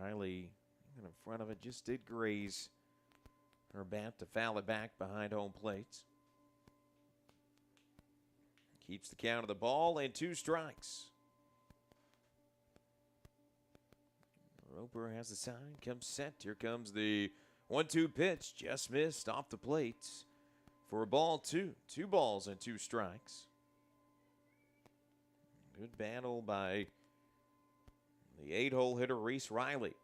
Riley in front of it just did graze her bat to foul it back behind home plate. Keeps the count of the ball and 2 strikes. Roper has the sign, comes set. Here comes the 1-2 pitch, just missed off the plate for a ball 2. 2 balls and 2 strikes. Good battle by the 8-hole hitter Reese Riley.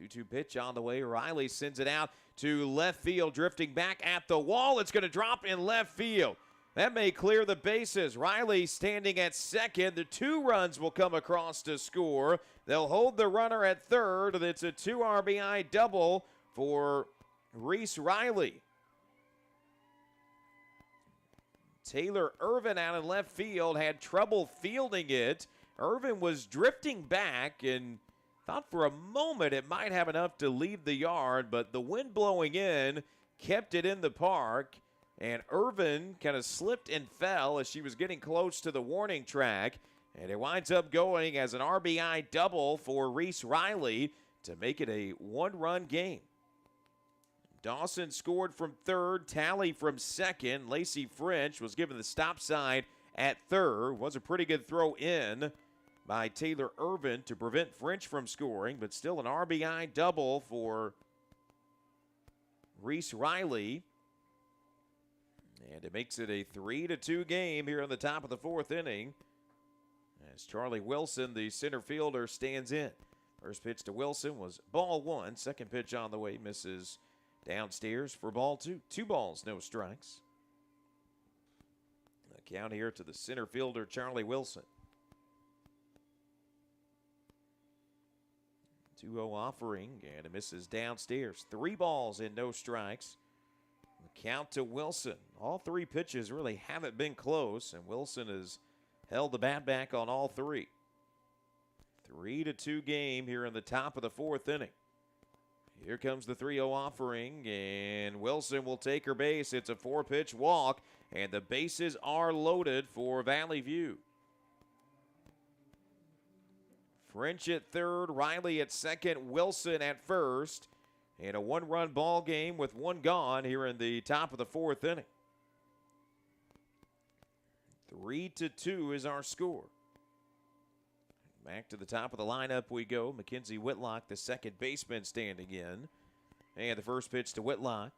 2-2 pitch on the way. Riley sends it out to left field, drifting back at the wall. It's going to drop in left field. That may clear the bases. Riley standing at second. The 2 runs will come across to score. They'll hold the runner at third, and it's a 2 RBI double for Reese Riley. Taylor Irvin out in left field had trouble fielding it. Irvin was drifting back and thought for a moment it might have enough to leave the yard, but the wind blowing in kept it in the park. And Irvin kind of slipped and fell as she was getting close to the warning track. And it winds up going as an RBI double for Reese Riley to make it a 1-run game. Dawson scored from third, Tally from second. Lacey French was given the stop sign at third. Was a pretty good throw in by Taylor Irvin to prevent French from scoring, but still an RBI double for Reese Riley. And it makes it a 3-2 game here on the top of the fourth inning as Charlie Wilson, the center fielder, stands in. First pitch to Wilson was ball 1. Second pitch on the way misses downstairs for ball 2. 2 balls, no strikes. The count here to the center fielder, Charlie Wilson. 2-0 offering, and it misses downstairs. 3 balls and no strikes. The count to Wilson. All 3 pitches really haven't been close, and Wilson has held the bat back on all 3. 3-2 game here in the top of the fourth inning. Here comes the 3-0 offering, and Wilson will take her base. It's a 4-pitch walk, and the bases are loaded for Valley View. French at third, Riley at second, Wilson at first. And a 1-run ball game with 1 gone here in the top of the fourth inning. 3-2 is our score. Back to the top of the lineup we go. Mackenzie Whitlock, the second baseman, standing in. And the first pitch to Whitlock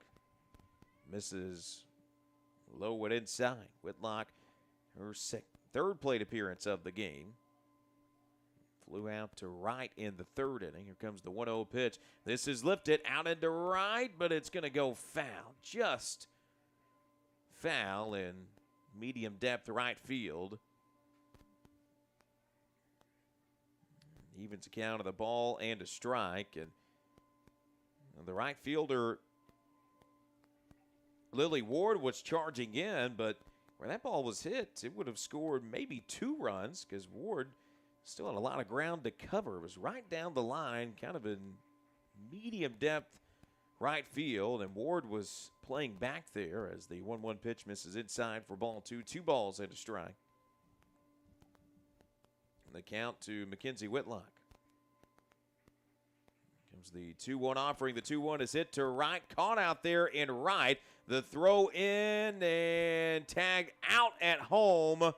misses low and inside. Whitlock, her third plate appearance of the game. Flew out to right in the third inning. Here comes the 1-0 pitch. This is lifted out into right, but it's going to go foul. Just foul in medium depth right field. Evens the count of the ball and a strike. And the right fielder, Lily Ward, was charging in, but where that ball was hit, it would have scored maybe 2 runs because Ward still had a lot of ground to cover. It was right down the line, kind of in medium depth right field, and Ward was playing back there as the 1-1 pitch misses inside for ball 2. 2 balls and a strike. And the count to Mackenzie Whitlock. Comes the 2-1 offering. The 2-1 is hit to right, caught out there in right. The throw in and tag out at home.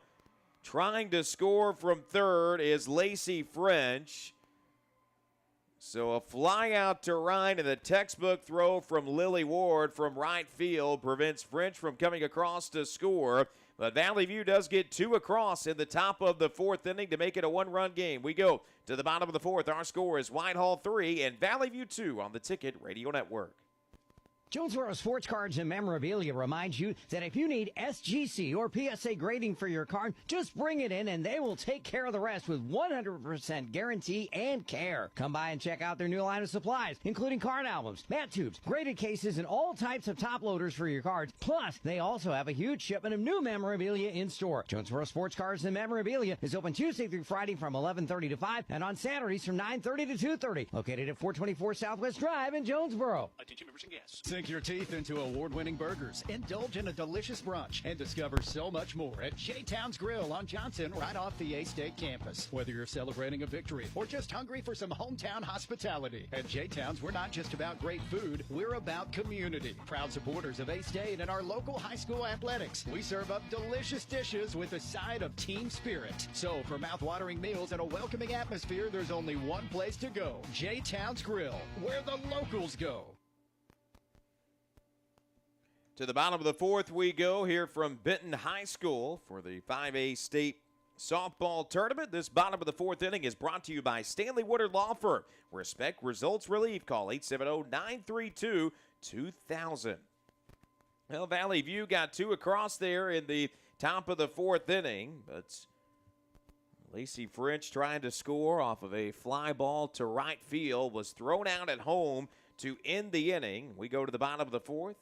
Trying to score from third is Lacey French. So a fly out to right, and the textbook throw from Lily Ward from right field prevents French from coming across to score. But Valley View does get 2 across in the top of the 4th inning to make it a 1-run game. We go to the bottom of the 4th. Our score is Whitehall 3 and Valley View 2 on the Ticket Radio Network.
Jonesboro Sports Cards and Memorabilia reminds you that if you need SGC or PSA grading for your card, just bring it in and they will take care of the rest with 100% guarantee and care. Come by and check out their new line of supplies, including card albums, mat tubes, graded cases, and all types of top loaders for your cards. Plus, they also have a huge shipment of new memorabilia in store. Jonesboro Sports Cards and Memorabilia is open Tuesday through Friday from 11:30 to 5 and on Saturdays from 9:30 to 2:30. Located at 424 Southwest Drive in Jonesboro.
Attention members and guests. Sink your teeth into award-winning burgers, indulge in a delicious brunch, and discover so much more at J-Town's Grill on Johnson right off the A-State campus. Whether you're celebrating a victory or just hungry for some hometown hospitality, at J-Town's we're not just about great food, we're about community. Proud supporters of A-State and our local high school athletics. We serve up delicious dishes with a side of team spirit. So for mouth-watering meals and a welcoming atmosphere, there's only one place to go. J-Town's Grill, where the locals go.
To the bottom of the 4th we go here from Benton High School for the 5A State Softball Tournament. This bottom of the 4th inning is brought to you by Stanley Woodard Law Firm. Respect Results Relief. Call 870-932-2000. Well, Valley View got 2 across there in the top of the 4th inning, but Lacey French trying to score off of a fly ball to right field was thrown out at home to end the inning. We go to the bottom of the 4th.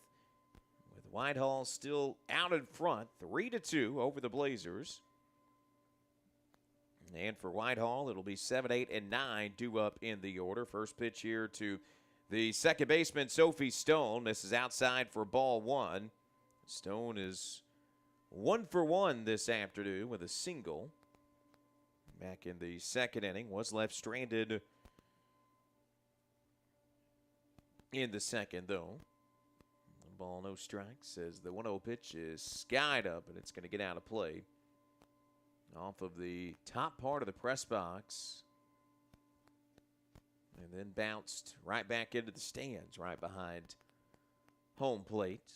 Whitehall still out in front, 3-2 over the Blazers. And for Whitehall, it'll be 7, 8, and 9 due up in the order. First pitch here to the second baseman, Sophie Stone. This is outside for ball 1. Stone is 1 for 1 this afternoon with a single. Back in the second inning, was left stranded in the second, though. Ball, no strikes, as the 1-0 pitch is skied up, and it's going to get out of play. Off of the top part of the press box, and then bounced right back into the stands, right behind home plate.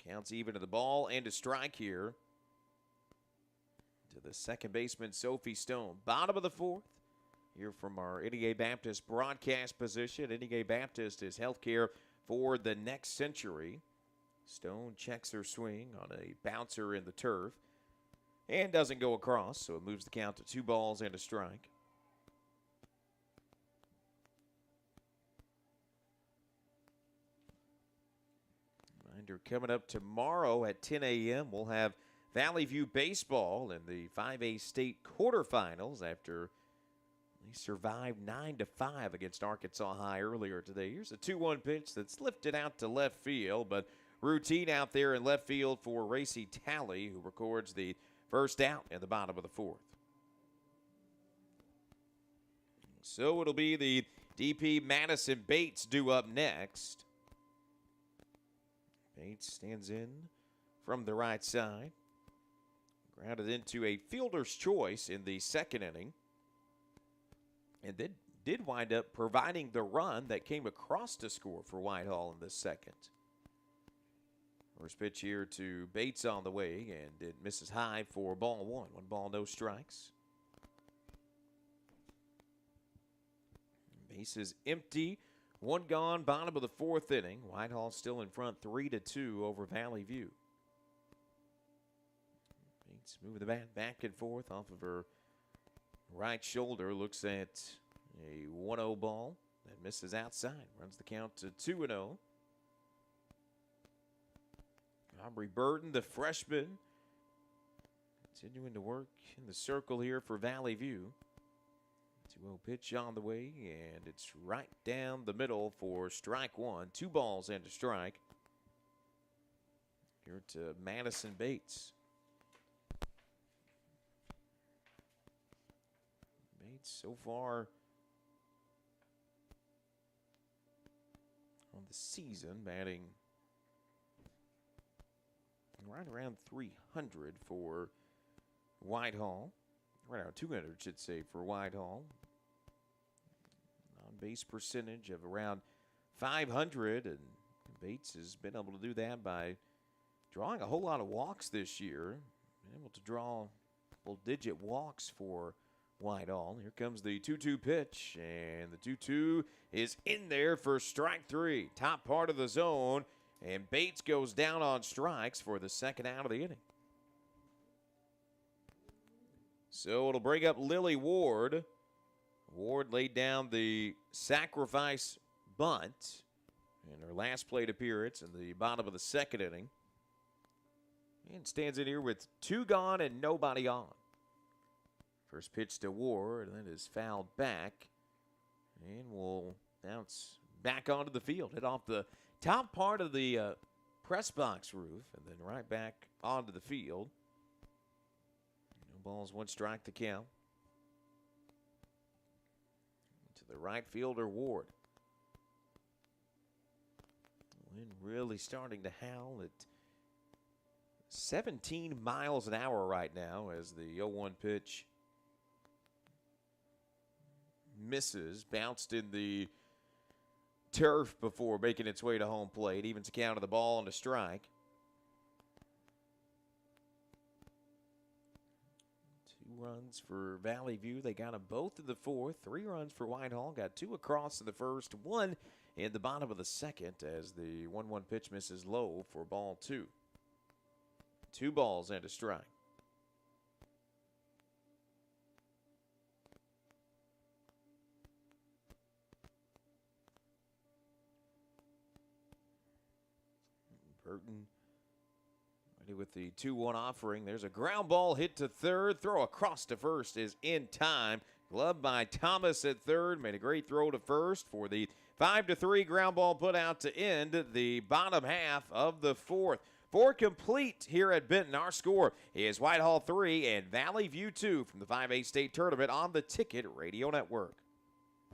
Counts even to the ball and a strike here to the second baseman, Sophie Stone. Bottom of the 4th. Here from our NEA Baptist broadcast position. NEA Baptist is healthcare for the next century. Stone checks her swing on a bouncer in the turf and doesn't go across, so it moves the count to 2 balls and a strike. Reminder, coming up tomorrow at 10 a.m., we'll have Valley View baseball in the 5A state quarterfinals after they survived 9-5 against Arkansas High earlier today. Here's a 2-1 pitch that's lifted out to left field, but routine out there in left field for Racy Talley, who records the first out in the bottom of the 4th. So it'll be the DP Madison Bates due up next. Bates stands in from the right side. Grounded into a fielder's choice in the second inning. And then did wind up providing the run that came across to score for Whitehall in the second. First pitch here to Bates on the way, and it misses high for ball 1. 1 ball, no strikes. Base is empty One gone, bottom of the fourth inning. Whitehall still in front 3-2 over Valley View. Bates moving the bat back and forth off of her right shoulder. Looks at a 1-0 ball that misses outside. Runs the count to 2-0. Aubrey Burton, the freshman, continuing to work in the circle here for Valley View. 2-0 pitch on the way, and it's right down the middle for strike one. 2 balls and a strike. Here to Madison Bates. Bates so far on the season batting right around 300 for Whitehall. Right around 200, should say, for Whitehall. On-base percentage of around 500, and Bates has been able to do that by drawing a whole lot of walks this year. Been able to draw double-digit walks for Whitehall. Here comes the 2-2 pitch, and the 2-2 is in there for strike 3. Top part of the zone, and Bates goes down on strikes for the second out of the inning. So it'll bring up Lily Ward. Ward laid down the sacrifice bunt in her last plate appearance in the bottom of the second inning. And stands in here with 2 gone and nobody on. First pitch to Ward, and then is fouled back. And will bounce back onto the field. Hit off the top part of the press box roof, and then right back onto the field. No balls, 1 strike to count. To the right fielder, Ward. Wind really starting to howl at 17 miles an hour right now as the 0-1 pitch misses. Bounced in the turf before making its way to home plate. Evens the count of the ball and a strike. 2 runs for Valley View. They got them both in the fourth. 3 runs for Whitehall. Got 2 across in the first, 1 in the bottom of the second as the 1-1 pitch misses low for ball 2. 2 balls and a strike. Burton ready with the 2-1 offering. There's a ground ball hit to third. Throw across to first is in time. Gloved by Thomas at third. Made a great throw to first for the 5-3 ground ball put out to end the bottom half of the fourth. 4 complete here at Benton. Our score is Whitehall 3 and Valley View 2 from the 5A State Tournament on the Ticket Radio Network.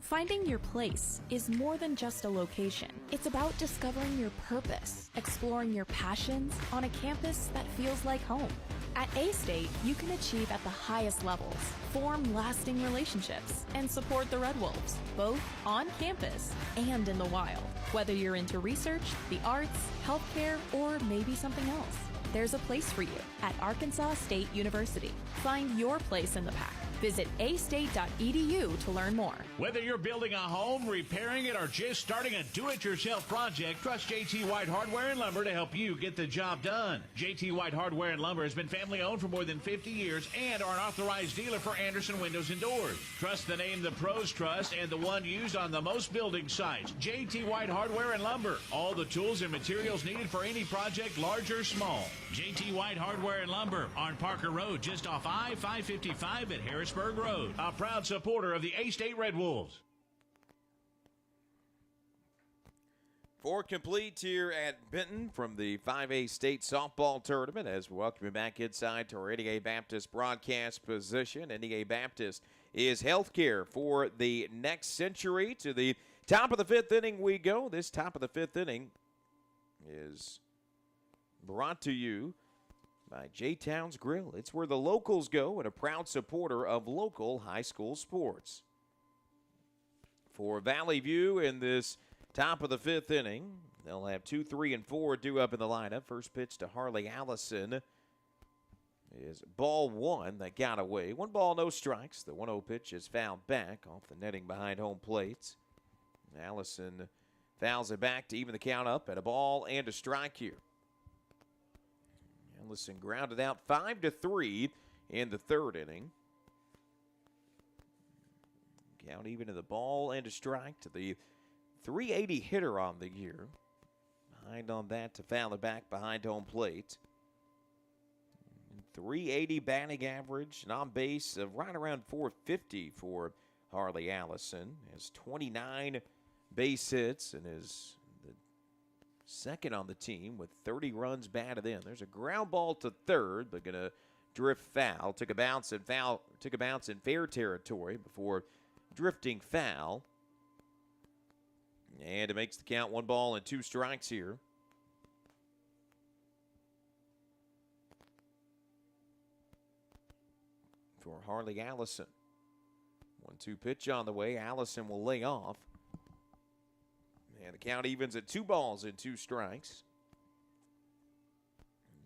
Finding your place is more than just a location. It's about discovering your purpose, exploring your passions on a campus that feels like home. At A-State, you can achieve at the highest levels, form lasting relationships, and support the Red Wolves, both on campus and in the wild. Whether you're into research, the arts, healthcare, or maybe something else, there's a place for you at Arkansas State University. Find your place in the pack. Visit astate.edu to learn more.
Whether you're building a home, repairing it, or just starting a do-it-yourself project, trust JT White Hardware and Lumber to help you get the job done. JT White Hardware and Lumber has been family-owned for more than 50 years and are an authorized dealer for Anderson Windows and Doors. Trust the name the pros trust and the one used on the most building sites. JT White Hardware and Lumber. All the tools and materials needed for any project, large or small. JT White Hardware and Lumber on Parker Road, just off I-555 at Harrisburg Road. A proud supporter of the A-State Red Wolves.
4 complete here at Benton from the 5A State Softball Tournament as we welcome you back inside to our NEA Baptist broadcast position. NEA Baptist is healthcare for the next century. To the top of the 5th inning we go. This top of the 5th inning is brought to you by J-Town's Grill. It's where the locals go and a proud supporter of local high school sports. For Valley View in this top of the 5th inning, they'll have 2, 3, and 4 due up in the lineup. First pitch to Harley Allison is ball 1 that got away. 1 ball, no strikes. The 1-0 pitch is fouled back off the netting behind home plate. Allison fouls it back to even the count up at a ball and a strike here. Allison grounded out 5-3 in the third inning. Count even to the ball and a strike to the 380 hitter on the year. Behind on that to foul it back behind home plate. 380 batting average, and on base of right around 450 for Harley Allison. Has 29 base hits and is the second on the team with 30 runs batted in. There's a ground ball to third, but gonna drift foul. Took a bounce in fair territory before drifting foul. And it makes the count 1 ball and 2 strikes here. For Harley Allison. 1-2 pitch on the way. Allison will lay off. And the count evens at 2 balls and 2 strikes.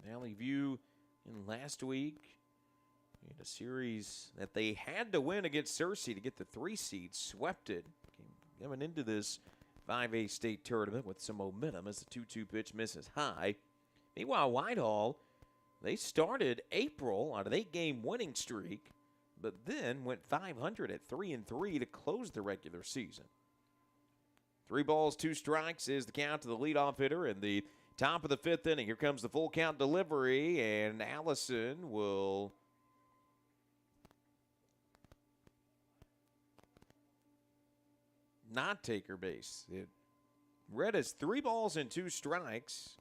Valley View in last week in a series that they had to win against Searcy to get the 3 seed, swept it. Coming into this 5A state tournament with some momentum as the 2-2 pitch misses high. Meanwhile, Whitehall, they started April on an 8-game winning streak, but then went 500 at 3-3 to close the regular season. 3 balls, 2 strikes is the count to the leadoff hitter in the top of the 5th inning. Here comes the full count delivery, and Allison will not take her base. It read as 3 balls and 2 strikes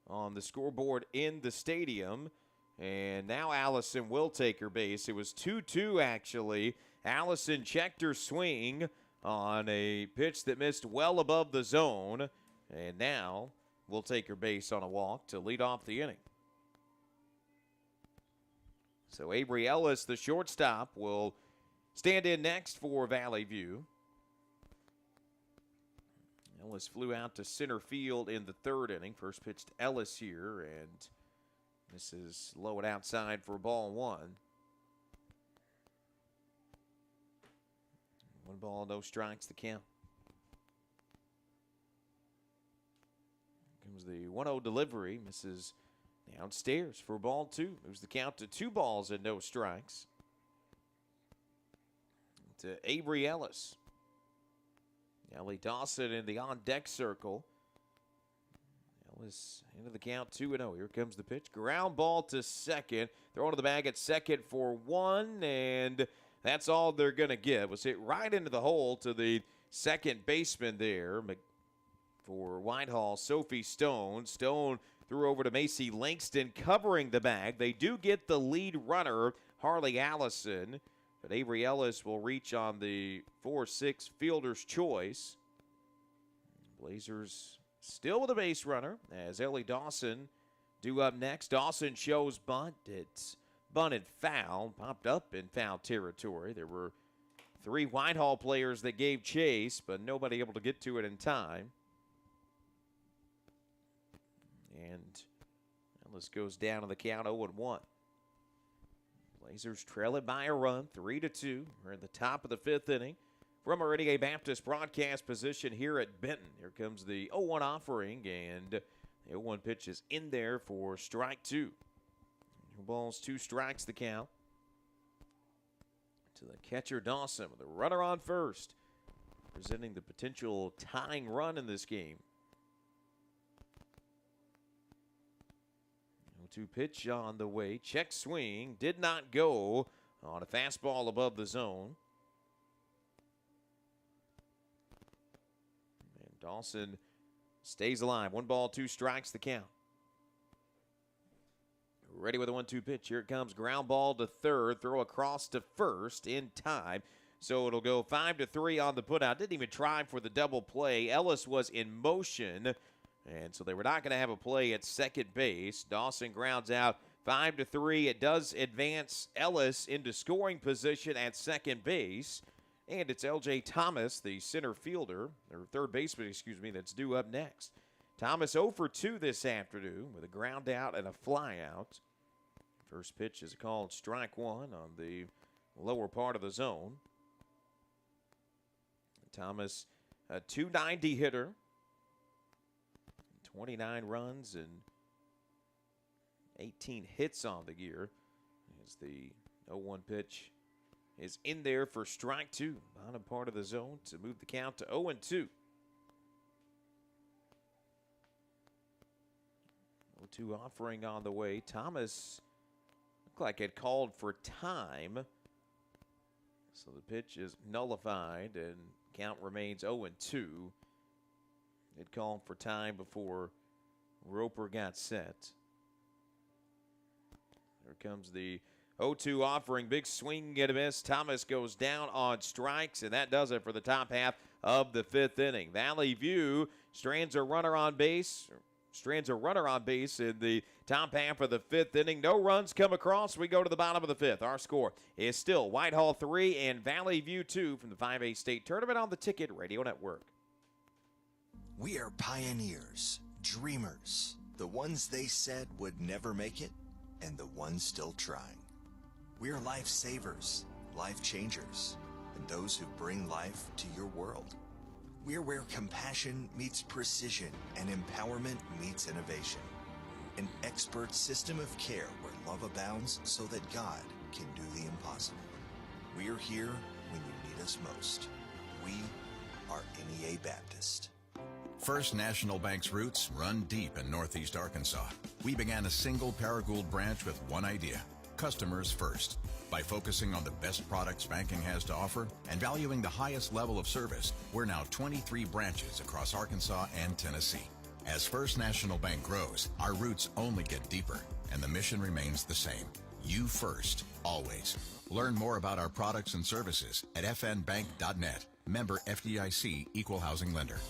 on the scoreboard in the stadium. And now Allison will take her base. It was 2-2 actually. Allison checked her swing on a pitch that missed well above the zone. And now will take her base on a walk to lead off the inning. So Avery Ellis, the shortstop, will stand in next for Valley View. Ellis flew out to center field in the 3rd inning. First pitch to Ellis here, and this is low and outside for ball 1. 1 ball, no strikes, the count. Comes the 1-0 delivery, misses downstairs for ball 2. Moves the count to 2 balls and no strikes. To Avery Ellis. Ellie Dawson in the on-deck circle. Ellis into the count 2-0. Here comes the pitch. Ground ball to second. Thrown to the bag at second for 1, and that's all they're going to get. Was hit right into the hole to the second baseman there for Whitehall, Sophie Stone. Stone threw over to Macy Langston covering the bag. They do get the lead runner, Harley Allison. But Avery Ellis will reach on the 4-6 fielder's choice. Blazers still with a base runner as Ellie Dawson due up next. Dawson shows bunt. It's bunted foul, popped up in foul territory. There were 3 Whitehall players that gave chase, but nobody able to get to it in time. And Ellis goes down to the count 0-1. Blazers trail it by a run, 3-2. We're in the top of the 5th inning. From our Eddie A. Baptist broadcast position here at Benton. Here comes the 0-1 offering, and the 0-1 pitch is in there for strike 2. 2 balls, 2 strikes the count. To the catcher Dawson with a runner on first, presenting the potential tying run in this game. 0-2 pitch on the way. Check swing. Did not go on a fastball above the zone. And Dawson stays alive. 1 ball, 2 strikes the count. Ready with a 1-2 pitch. Here it comes. Ground ball to third. Throw across to first in time. So it'll go 5-3 on the putout. Didn't even try for the double play. Ellis was in motion. And so they were not going to have a play at second base. Dawson grounds out 5-3. It does advance Ellis into scoring position at second base. And it's L.J. Thomas, the center fielder, or third baseman, excuse me, that's due up next. Thomas 0 for 2 this afternoon with a ground out and a fly out. First pitch is called strike 1 on the lower part of the zone. Thomas a 290 hitter, 29 runs and 18 hits on the year. As the 0-1 pitch is in there for strike two. Bottom part of the zone to move the count to 0-2. 0-2 offering on the way. Thomas looked like it called for time. So the pitch is nullified and count remains 0-2. It called for time before Roper got set. There comes the 0-2 offering. Big swing and a miss. Thomas goes down on strikes, and that does it for the top half of the fifth inning. Valley View strands a runner on base. In the top half of the fifth inning. No runs come across. We go to the bottom of the fifth. Our score is still Whitehall 3 and Valley View 2 from the 5A State Tournament on the Ticket Radio Network.
We are pioneers, dreamers, the ones they said would never make it, and the ones still trying. We are lifesavers, life changers, and those who bring life to your world. We're where compassion meets precision and empowerment meets innovation. An expert system of care where love abounds so that God can do the impossible. We're here when you need us most. We are NEA Baptist.
First National Bank's roots run deep in Northeast Arkansas. We began a single Paragould branch with one idea: customers first. By focusing on the best products banking has to offer and valuing the highest level of service, we're now 23 branches across Arkansas and Tennessee. As First National Bank grows, our roots only get deeper, and the mission remains the same: you first, always. Learn more about our products and services at fnbank.net. Member FDIC, Equal Housing Lender.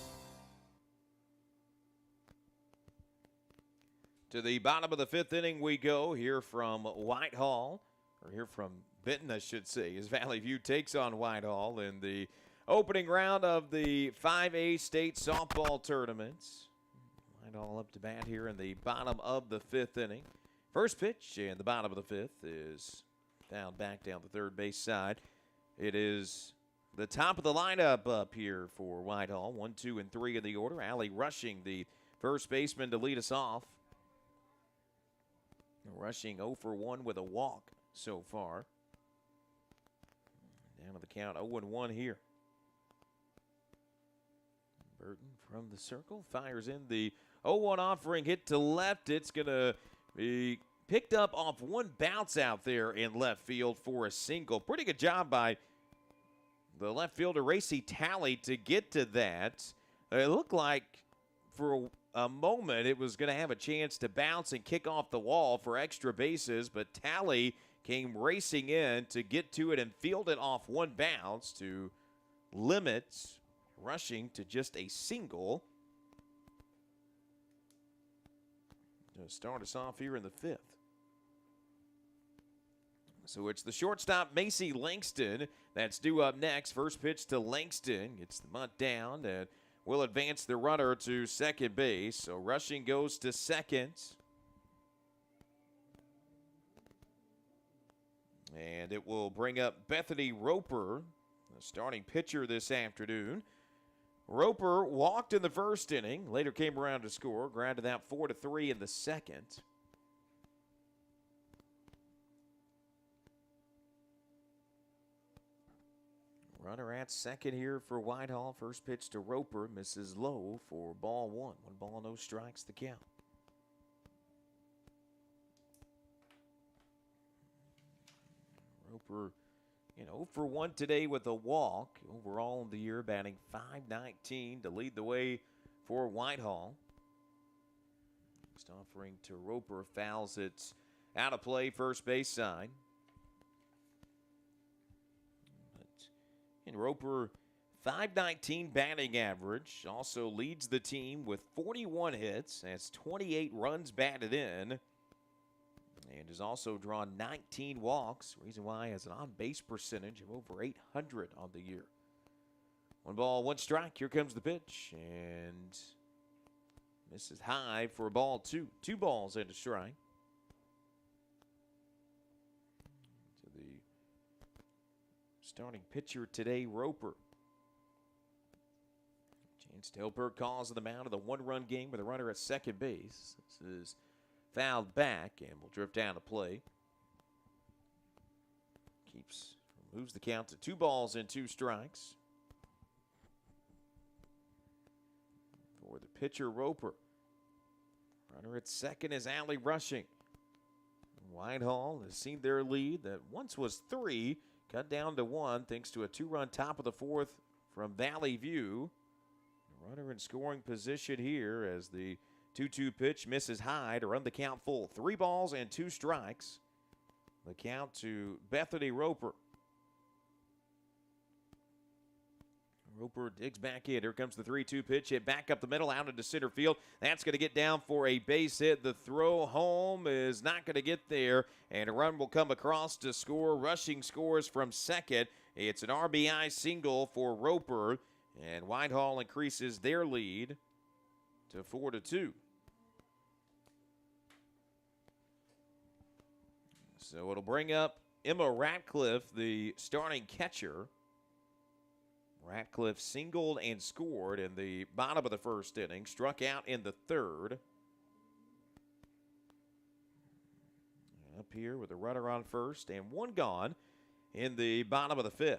To the bottom of the fifth inning we go. Here from Whitehall, or here from Benton, I should say, as Valley View takes on Whitehall in the opening round of the 5A State Softball Tournaments. Whitehall up to bat here in the bottom of the fifth inning. First pitch in the bottom of the fifth is fouled back down the third base side. It is the top of the lineup up here for Whitehall. 1, 2, and 3 in the order. Allie Rushing, the first baseman, to lead us off. Rushing 0 for 1 with a walk so far. Down to the count, 0-1 here. Burton from the circle fires in the 0-1 offering, hit to left. It's going to be picked up off one bounce out there in left field for a single. Pretty good job by the left fielder, Racy Talley, to get to that. It looked like for a moment it was going to have a chance to bounce and kick off the wall for extra bases, but Talley came racing in to get to it and field it off one bounce to limit Rushing to just a single to start us off here in the fifth. So it's the shortstop, Macy Langston, that's due up next. First pitch to Langston, gets the bunt down and will advance the runner to second base. So Rushing goes to second. And it will bring up Bethany Roper, the starting pitcher this afternoon. Roper walked in the first inning, later came around to score, grounded out 4-3 in the second. Runner at second here for Whitehall. First pitch to Roper, misses low for ball one. 1 ball, no strikes, the count. Roper, 0 for 1 today with a walk. Overall in the year, batting .519 to lead the way for Whitehall. Next offering to Roper, fouls it out of play, first base side. And Roper, .519 batting average, also leads the team with 41 hits, has 28 runs batted in, and has also drawn 19 walks. Reason why he has an on-base percentage of over 800 on the year. 1 ball, 1 strike. Here comes the pitch, and misses high for a ball 2. 2 balls and a strike. To the starting pitcher today, Roper. And Stilper calls the mound of the one-run game with a runner at second base. This is fouled back and will drift down to play. Moves the count to 2 balls and 2 strikes. For the pitcher, Roper. Runner at second is Alley rushing. Whitehall has seen their lead that once was 3, cut down to 1 thanks to a 2-run top of the 4th from Valley View. Runner in scoring position here as the 2-2 pitch misses high to run the count full. 3 balls and 2 strikes. The count to Bethany Roper. Roper digs back in. Here comes the 3-2 pitch. Hit back up the middle, out into center field. That's going to get down for a base hit. The throw home is not going to get there, and a run will come across to score. Rushing scores from second. It's an RBI single for Roper, and Whitehall increases their lead to 4-2. So it'll bring up Emma Ratcliffe, the starting catcher. Ratcliffe singled and scored in the bottom of the first inning, struck out in the third. Up here with a runner on first and 1 gone in the bottom of the 5th.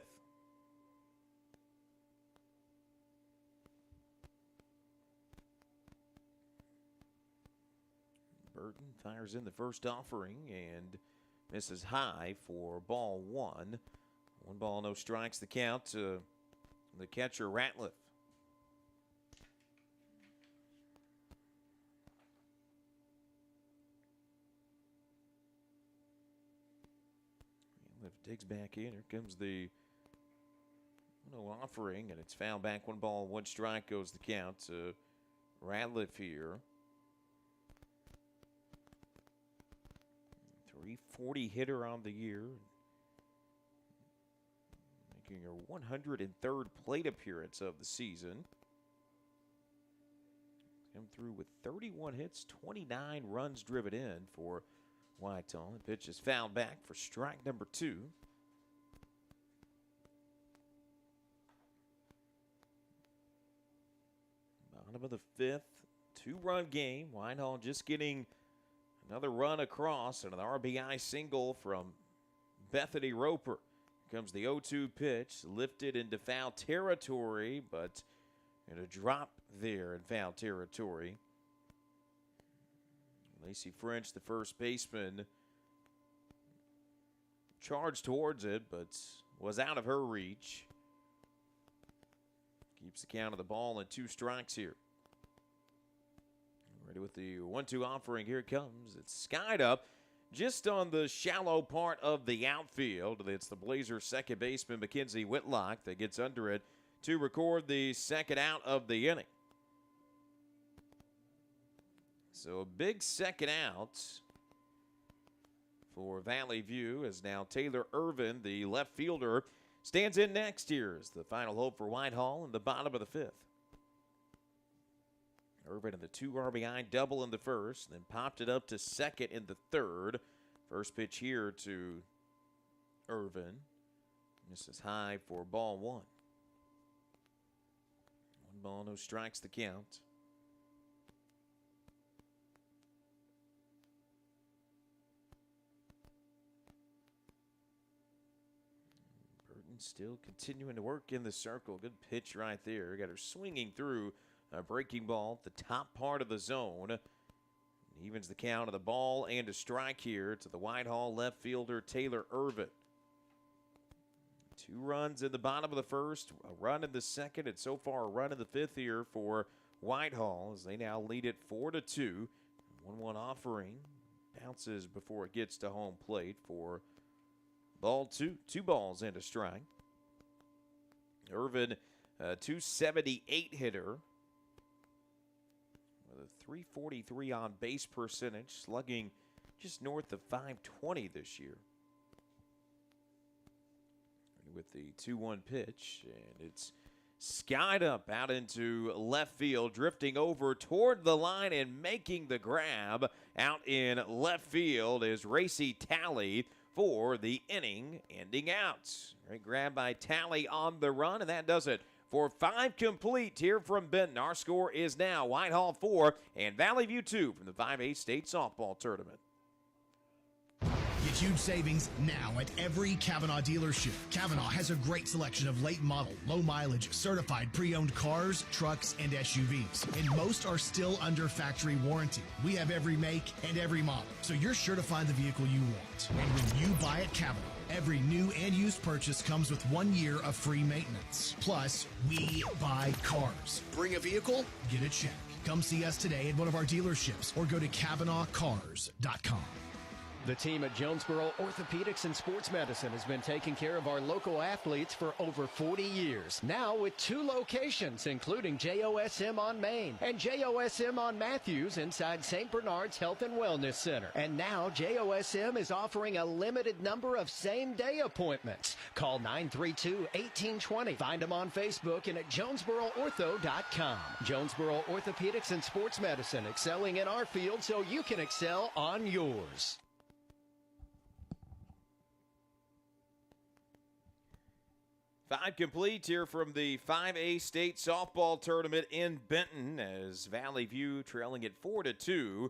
Burton fires in the first offering and misses high for ball 1. 1 ball, no strikes, the count to the catcher, Ratcliffe. Ratcliffe digs back in. Here comes the offering, and it's fouled back. 1 ball, 1 strike goes the count to Ratcliffe here. 340 hitter on the year. Making her 103rd plate appearance of the season. Come through with 31 hits, 29 runs driven in for Whitehall. The pitch is fouled back for strike number 2. Bottom of the 5th, 2-run game. Whitehall just getting another run across and an RBI single from Bethany Roper. Here comes the 0-2 pitch, lifted into foul territory, but in a drop there in foul territory. Lacey French, the first baseman, charged towards it, but was out of her reach. Keeps the count of the ball and 2 strikes here. Ready with the 1-2 offering. Here it comes. It's skied up just on the shallow part of the outfield. It's the Blazers' second baseman, Mackenzie Whitlock, that gets under it to record the second out of the inning. So a big second out for Valley View as now Taylor Irvin, the left fielder, stands in next here as the final hope for Whitehall in the bottom of the 5th. Irvin in the 2 RBI double in the first, then popped it up to second in the third. First pitch here to Irvin. This is high for ball 1. 1 ball, no strikes the count. Burton still continuing to work in the circle. Good pitch right there. Got her swinging through a breaking ball at the top part of the zone. Evens the count of the ball and a strike here to the Whitehall left fielder, Taylor Irvin. 2 runs in the bottom of the first, a run in the second, and so far a run in the 5th here for Whitehall as they now lead it 4-2. 1-1 offering. Bounces before it gets to home plate for ball 2. 2 balls and a strike. Irvin, 278 hitter. With a 343 on base percentage, slugging just north of 520 this year. With the 2-1 pitch, and it's skied up out into left field, drifting over toward the line and making the grab out in left field is Racy Talley for the inning ending out. Great grab by Talley on the run, and that does it for 5 complete here from Benton. Our score is now Whitehall 4 and Valley View 2 from the 5A state softball tournament.
Get huge savings now at every Kavanaugh dealership. Kavanaugh has a great selection of late model, low mileage, certified pre-owned cars, trucks, and SUVs. And most are still under factory warranty. We have every make and every model, so you're sure to find the vehicle you want. And when you buy at Kavanaugh, every new and used purchase comes with 1 year of free maintenance. Plus, we buy cars. Bring a vehicle, get a check. Come see us today at one of our dealerships or go to KavanaughCars.com.
The team at Jonesboro Orthopedics and Sports Medicine has been taking care of our local athletes for over 40 years. Now with 2 locations, including JOSM on Main and JOSM on Matthews inside St. Bernard's Health and Wellness Center. And now JOSM is offering a limited number of same-day appointments. Call 932-1820. Find them on Facebook and at JonesboroOrtho.com. Jonesboro Orthopedics and Sports Medicine, excelling in our field so you can excel on yours.
5 complete here from the 5A state softball tournament in Benton as Valley View trailing at 4-2 to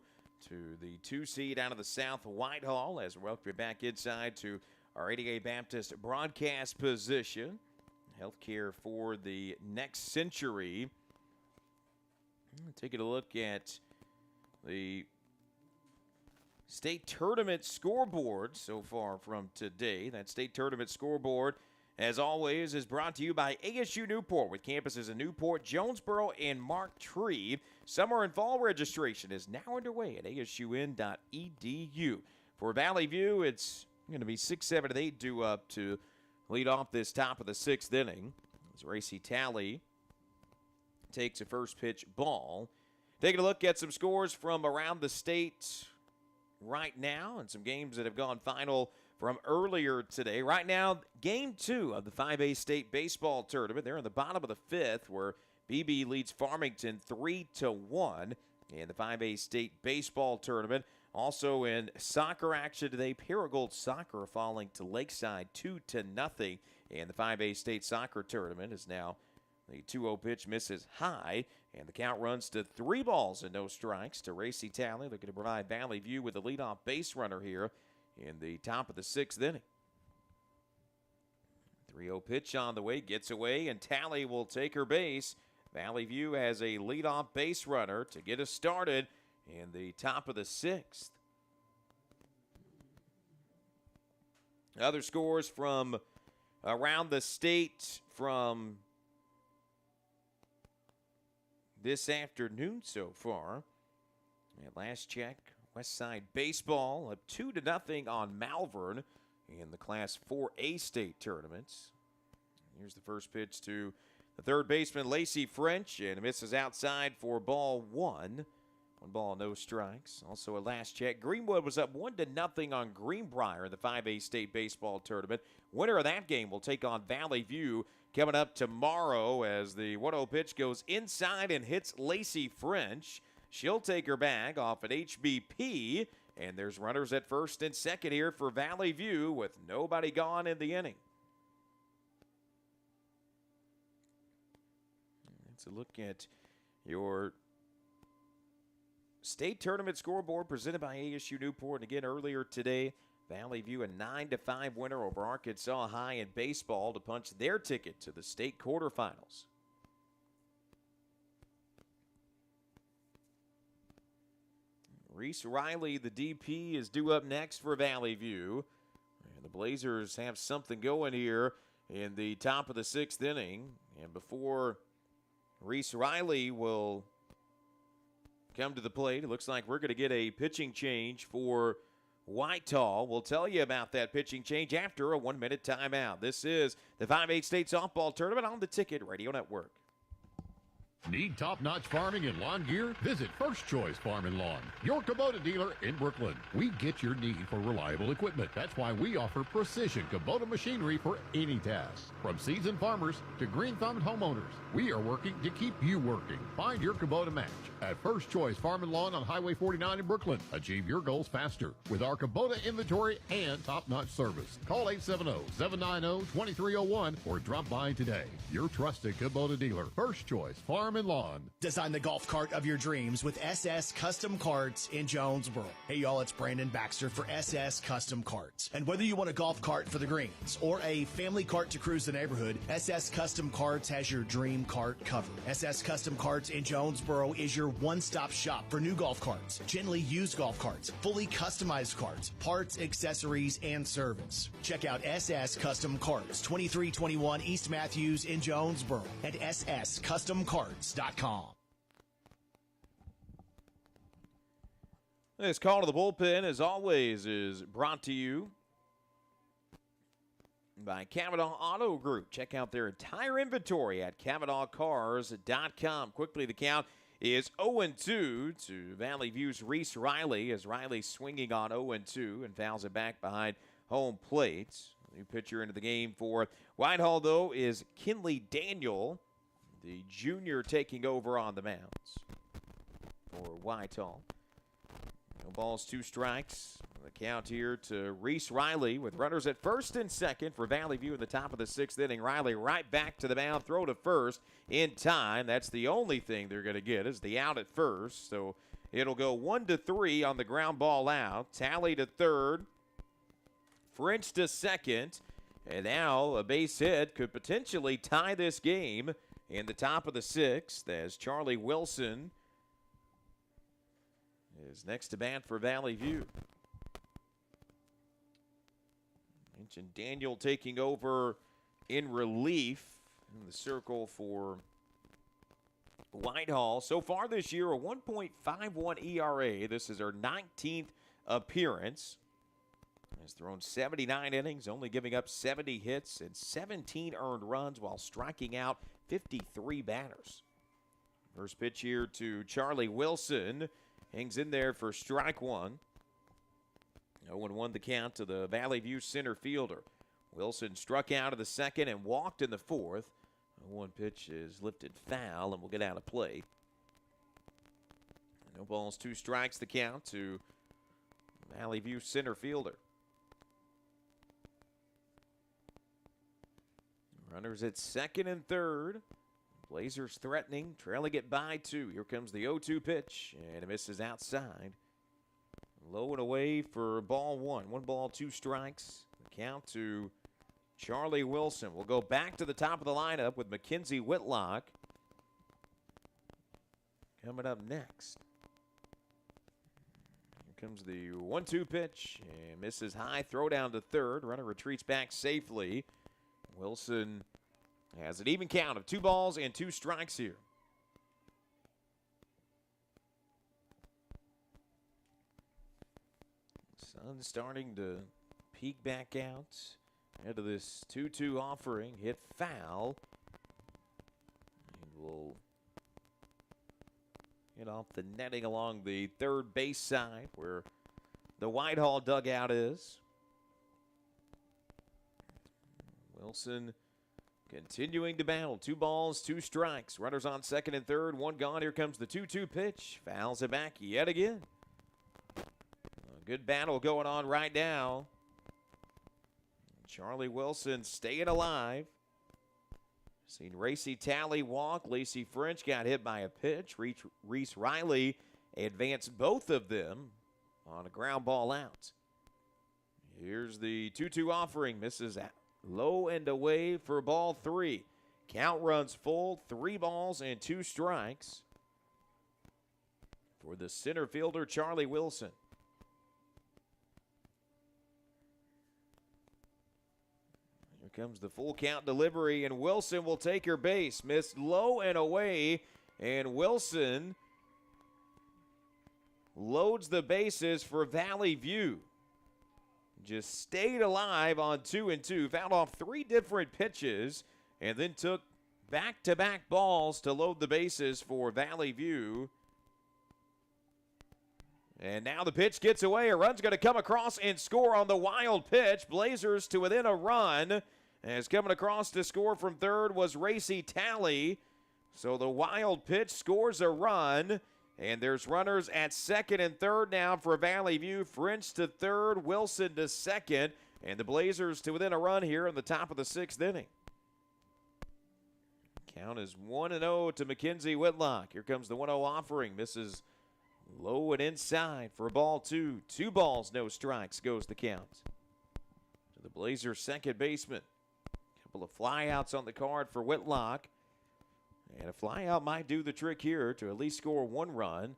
the 2 seed out of the South, Whitehall, as we welcome you back inside to our 88 Baptist broadcast position. Healthcare for the next century. Taking a look at the state tournament scoreboard so far from today. That state tournament scoreboard, as always, is brought to you by ASU Newport with campuses in Newport, Jonesboro, and Marktree. Summer and fall registration is now underway at asun.edu. For Valley View, it's going to be 6, 7, and 8 due up to lead off this top of the 6th inning as Racy Talley takes a first pitch ball. Taking a look at some scores from around the state right now and some games that have gone final from earlier today. Right now, Game 2 of the 5A State Baseball Tournament. They're in the bottom of the 5th where BB leads Farmington 3-1 in the 5A State Baseball Tournament. Also in soccer action today, Paragould Soccer falling to Lakeside 2-0 in the 5A State Soccer Tournament is now the 2-0 pitch misses high, and the count runs to 3 balls and no strikes to Racy Talley, looking to provide Valley View with the leadoff base runner here in the top of the 6th inning. 3-0 pitch on the way, gets away, and Talley will take her base. Valley View has a leadoff base runner to get us started in the top of the 6th. Other scores from around the state from this afternoon so far. At last check, Westside Baseball up 2-0 on Malvern in the Class 4A state tournaments. Here's the first pitch to the third baseman, Lacey French, and it misses outside for ball 1. 1 ball, no strikes. Also at last check, Greenwood was up 1-0 on Greenbrier in the 5A state baseball tournament. Winner of that game will take on Valley View coming up tomorrow as the 1-0 pitch goes inside and hits Lacey French. She'll take her bag off an HBP, and there's runners at first and second here for Valley View with nobody gone in the inning. Let's look at your state tournament scoreboard presented by ASU Newport. And again, earlier today, Valley View a 9-5 winner over Arkansas High in baseball to punch their ticket to the state quarterfinals. Reese Riley, the DP, is due up next for Valley View. And the Blazers have something going here in the top of the 6th inning. And before Reese Riley will come to the plate, it looks like we're going to get a pitching change for Whitehall. We'll tell you about that pitching change after a 1-minute timeout. This is the 5A State Softball Tournament on the Ticket Radio Network.
Need top-notch farming and lawn gear? Visit First Choice Farm and Lawn, your Kubota dealer in Brooklyn. We get your need for reliable equipment. That's why we offer precision Kubota machinery for any task. From seasoned farmers to green-thumbed homeowners, we are working to keep you working. Find your Kubota match at First Choice Farm and Lawn on Highway 49 in Brooklyn. Achieve your goals faster with our Kubota inventory and top-notch service. Call 870-790-2301 or drop by today. Your trusted Kubota dealer, First Choice Farm and Lawn.
Design the golf cart of your dreams with SS Custom Carts in Jonesboro. Hey y'all, it's Brandon Baxter for SS Custom Carts. And whether you want a golf cart for the greens or a family cart to cruise the neighborhood, SS Custom Carts has your dream cart covered. SS Custom Carts in Jonesboro is your one-stop shop for new golf carts, gently used golf carts, fully customized carts, parts, accessories, and service. Check out SS Custom Carts, 2321 East Matthews in Jonesboro at sscustomcarts.com.
This call to the bullpen, as always, is brought to you by Cavanaugh Auto Group. Check out their entire inventory at CavanaughCars.com. Quickly, the count is 0-2 to Valley View's Reese Riley, as Riley swinging on 0-2 and fouls it back behind home plate. New pitcher into the game for Whitehall, though, is Kinley Daniel, the junior, taking over on the mounds for Whitehall. No balls, 2 strikes. The count here to Reese Riley with runners at first and second for Valley View in the top of the 6th inning. Riley right back to the mound, throw to first in time. That's the only thing they're going to get is the out at first. So it'll go 1-3 on the ground ball out. Tally to third. French to second. And now a base hit could potentially tie this game in the top of the 6th as Charlie Wilson is next to bat for Valley View. Mentioned Daniel taking over in relief in the circle for Whitehall. So far this year, a 1.51 ERA. This is her 19th appearance. Has thrown 79 innings, only giving up 70 hits and 17 earned runs while striking out 53 batters. First pitch here to Charlie Wilson. Hangs in there for strike 1. 0-1 the count to the Valley View center fielder. Wilson struck out of the second and walked in the 4th. 0-1 pitch is lifted foul and will get out of play. No balls, 2 strikes the count to Valley View center fielder. Runners at second and third. Blazers threatening, trailing it by 2. Here comes the 0-2 pitch, and it misses outside. Low and away for ball 1. 1 ball, 2 strikes. The count to Charlie Wilson. We'll go back to the top of the lineup with Mackenzie Whitlock coming up next. Here comes the 1-2 pitch, and misses high. Throw down to third. Runner retreats back safely. Wilson has an even count of 2 balls and 2 strikes here. Sun starting to peek back out into this 2-2 offering. Hit foul. And will hit off the netting along the third base side where the Whitehall dugout is. Wilson continuing to battle. 2 balls, 2 strikes. Runners on second and third. 1 gone. Here comes the 2-2 pitch. Fouls it back yet again. A good battle going on right now. Charlie Wilson staying alive. Seen Racy Talley walk. Lacey French got hit by a pitch. Reese Riley advanced both of them on a ground ball out. Here's the 2-2 offering. Misses out. Low and away for ball 3. Count runs full. 3 balls and 2 strikes for the center fielder, Charlie Wilson. Here comes the full count delivery, and Wilson will take her base. Missed low and away, and Wilson loads the bases for Valley View. Just stayed alive on 2-2, fouled off 3 different pitches, and then took back-to-back balls to load the bases for Valley View. And now the pitch gets away. A run's going to come across and score on the wild pitch. Blazers to within a run. As coming across to score from third was Racy Talley. So the wild pitch scores a run. And there's runners at second and third now for Valley View. French to third, Wilson to second. And the Blazers to within a run here in the top of the sixth inning. Count is 1-0 to Mackenzie Whitlock. Here comes the 1-0 offering. Misses low and inside for ball two. 2 balls, no strikes goes the count. To the Blazers' second baseman. Couple of flyouts on the card for Whitlock. And a flyout might do the trick here to at least score 1 run.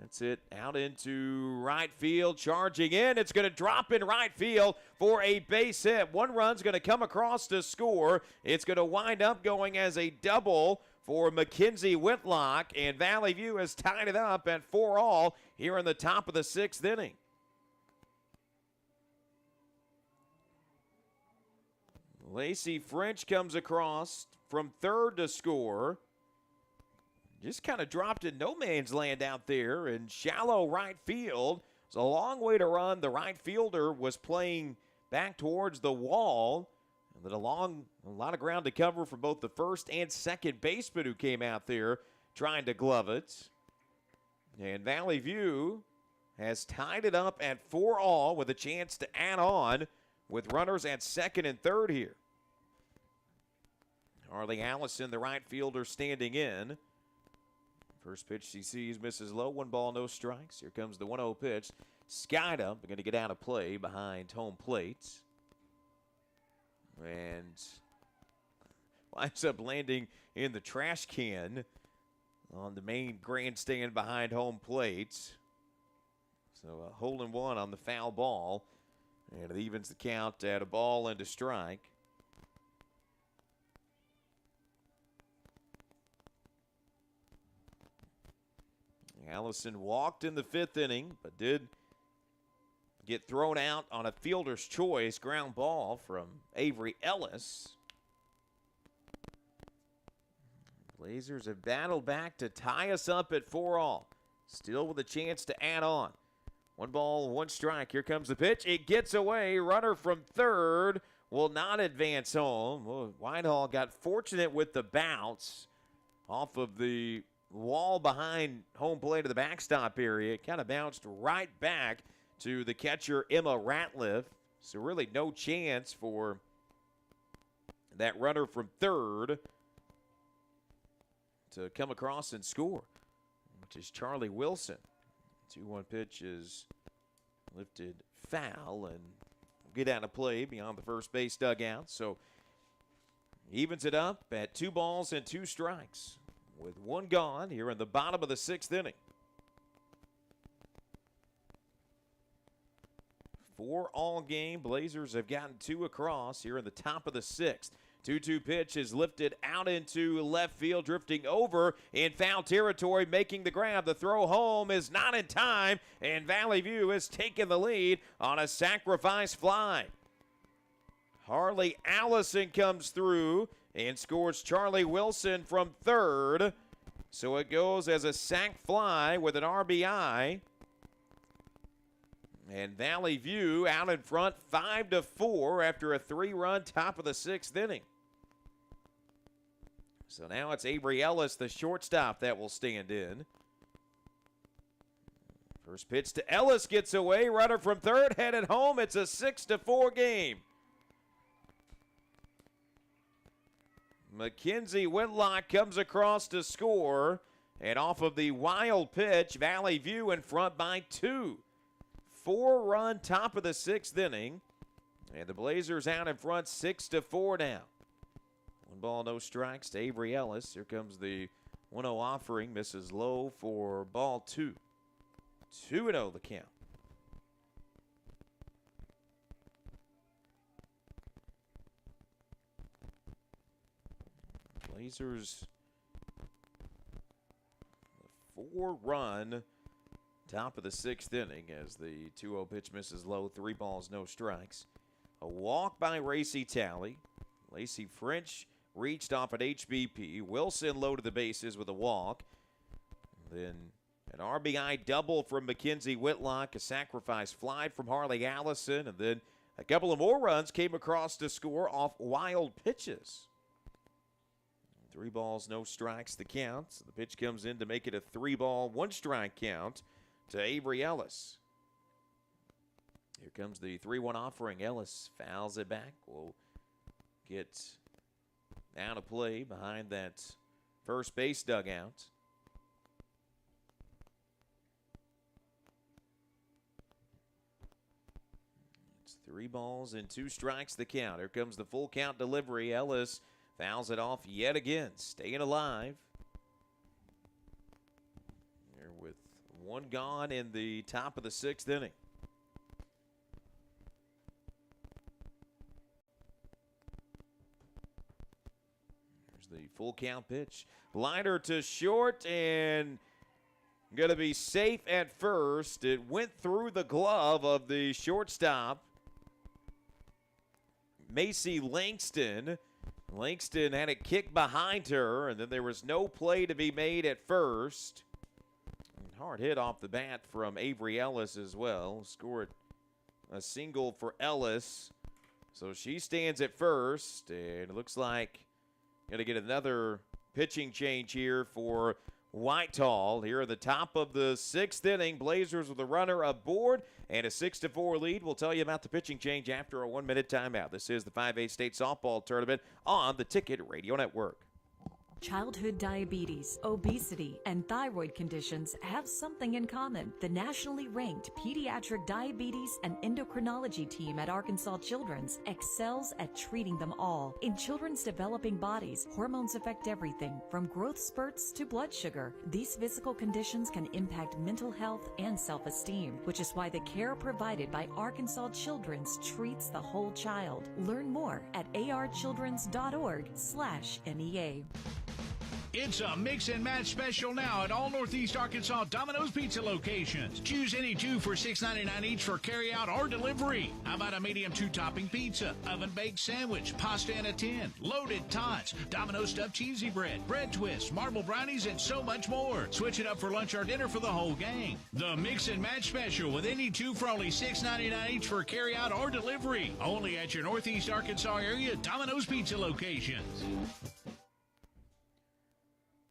That's it. Out into right field. Charging in. It's going to drop in right field for a base hit. 1 run's going to come across to score. It's going to wind up going as a double for Mackenzie Whitlock. And Valley View has tied it up at 4-all here in the top of the 6th inning. Lacey French comes across from third to score. Just kind of dropped in no man's land out there in shallow right field. It's a long way to run. The right fielder was playing back towards the wall. And then a lot of ground to cover for both the first and second baseman who came out there trying to glove it. And Valley View has tied it up at 4-all with a chance to add on with runners at second and third here. Harley Allison, the right fielder, standing in. First pitch she sees misses low. 1 ball, no strikes. Here comes the 1-0 pitch. Skied up. Going to get out of play behind home plate. And winds up landing in the trash can on the main grandstand behind home plate. So a hole-in-one on the foul ball. And it evens the count at a ball and a strike. Allison walked in the 5th inning, but did get thrown out on a fielder's choice ground ball from Avery Ellis. Blazers have battled back to tie us up at 4-all. Still with a chance to add on. 1 ball, 1 strike. Here comes the pitch. It gets away. Runner from third will not advance home. Well, Whitehall got fortunate with the bounce off of the wall behind home plate of the backstop area. It kind of bounced right back to the catcher, Emma Ratliff. So really no chance for that runner from third to come across and score, which is Charlie Wilson. 2-1 pitch is lifted foul and get out of play beyond the first base dugout. So evens it up at 2 balls and 2 strikes. With 1 gone here in the bottom of the 6th inning. 4-all game. Blazers have gotten 2 across here in the top of the 6th. 2-2 pitch is lifted out into left field, drifting over in foul territory, making the grab. The throw home is not in time, and Valley View has taken the lead on a sacrifice fly. Harley Allison comes through and scores Charlie Wilson from third. So it goes as a sac fly with an RBI. And Valley View out in front 5-4 after a 3-run top of the 6th inning. So now it's Avery Ellis, the shortstop, that will stand in. First pitch to Ellis gets away. Runner from third headed home. It's a 6-4 game. Mackenzie Whitlock comes across to score. And off of the wild pitch, Valley View in front by 2. 4-run top of the 6th inning. And the Blazers out in front 6-4 now. 1 ball, no strikes to Avery Ellis. Here comes the 1-0 offering. Misses low for ball 2. 2-0 the count. Blazers, 4-run top of the 6th inning as the 2-0 pitch misses low. 3 balls, no strikes. A walk by Racy Talley. Lacey French reached off an HBP. Wilson loaded the bases with a walk. Then an RBI double from Mackenzie Whitlock, a sacrifice fly from Harley Allison, and then a couple of more runs came across to score off wild pitches. 3 balls, no strikes, the count. The pitch comes in to make it a 3-ball, 1-strike count to Avery Ellis. Here comes the 3-1 offering. Ellis fouls it back. Will get out of play behind that first base dugout. It's 3 balls and 2 strikes, the count. Here comes the full count delivery. Ellis fouls it off yet again, staying alive. Here with 1 gone in the top of the 6th inning. There's the full count pitch. Liner to short and going to be safe at first. It went through the glove of the shortstop, Macy Langston. Langston had it kicked behind her, and then there was no play to be made at first. Hard hit off the bat from Avery Ellis as well. Scored a single for Ellis. So she stands at first, and it looks like going to get another pitching change here for Whitehall. Here at the top of the 6th inning, Blazers with a runner aboard and a 6-4 lead. We'll tell you about the pitching change after a 1-minute timeout. This is the 5A State Softball Tournament on the Ticket Radio Network.
Childhood diabetes, obesity, and thyroid conditions have something in common. The nationally ranked pediatric diabetes and endocrinology team at Arkansas Children's excels at treating them all. In children's developing bodies, hormones affect everything from growth spurts to blood sugar. These physical conditions can impact mental health and self-esteem, which is why the care provided by Arkansas Children's treats the whole child. Learn more at archildrens.org/NEA.
It's a mix and match special now at all Northeast Arkansas Domino's Pizza locations. Choose any 2 for $6.99 each for carry-out or delivery. How about a medium 2-topping pizza, oven-baked sandwich, pasta in a tin, loaded tots, Domino's stuffed cheesy bread, bread twists, marble brownies, and so much more. Switch it up for lunch or dinner for the whole gang. The mix and match special with any 2 for only $6.99 each for carry-out or delivery. Only at your Northeast Arkansas area Domino's Pizza locations.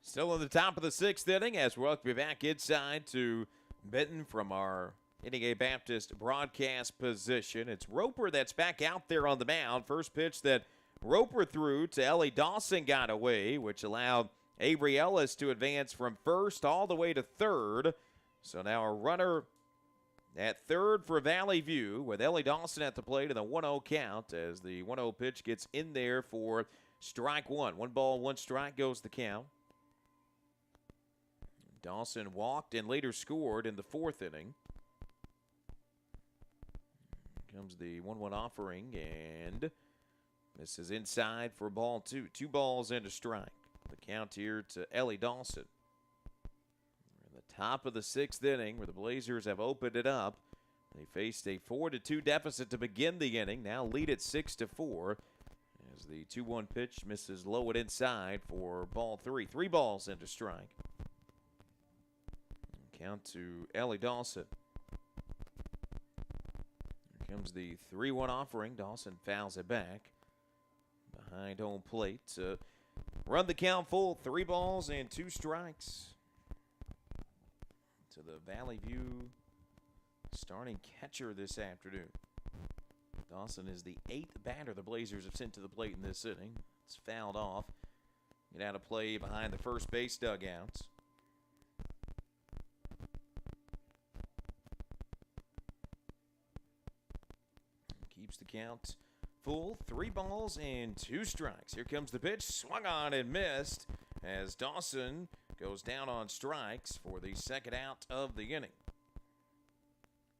Still in the top of the 6th inning as we'll be back inside to Benton from our NEA Baptist broadcast position. It's Roper that's back out there on the mound. First pitch that Roper threw to Ellie Dawson got away, which allowed Avery Ellis to advance from first all the way to third. So now a runner at third for Valley View with Ellie Dawson at the plate and the 1-0 count as the 1-0 pitch gets in there for strike 1. 1 ball, 1 strike goes the count. Dawson walked and later scored in the 4th inning. Comes the 1-1 offering, and this is inside for ball 2. 2 balls and a strike. The count here to Ellie Dawson. We're in the top of the 6th inning where the Blazers have opened it up. They faced a 4-2 deficit to begin the inning. Now lead at 6-4 as the 2-1 pitch misses low and inside for ball 3. 3 balls and a strike. Count to Ellie Dawson. Here comes the 3-1 offering. Dawson fouls it back behind home plate to run the count full. 3 balls and 2 strikes to the Valley View starting catcher this afternoon. Dawson is the 8th batter the Blazers have sent to the plate in this inning. It's fouled off. Get out of play behind the first base dugouts. Keeps the count full. 3 balls and 2 strikes. Here comes the pitch. Swung on and missed as Dawson goes down on strikes for the 2nd out of the inning.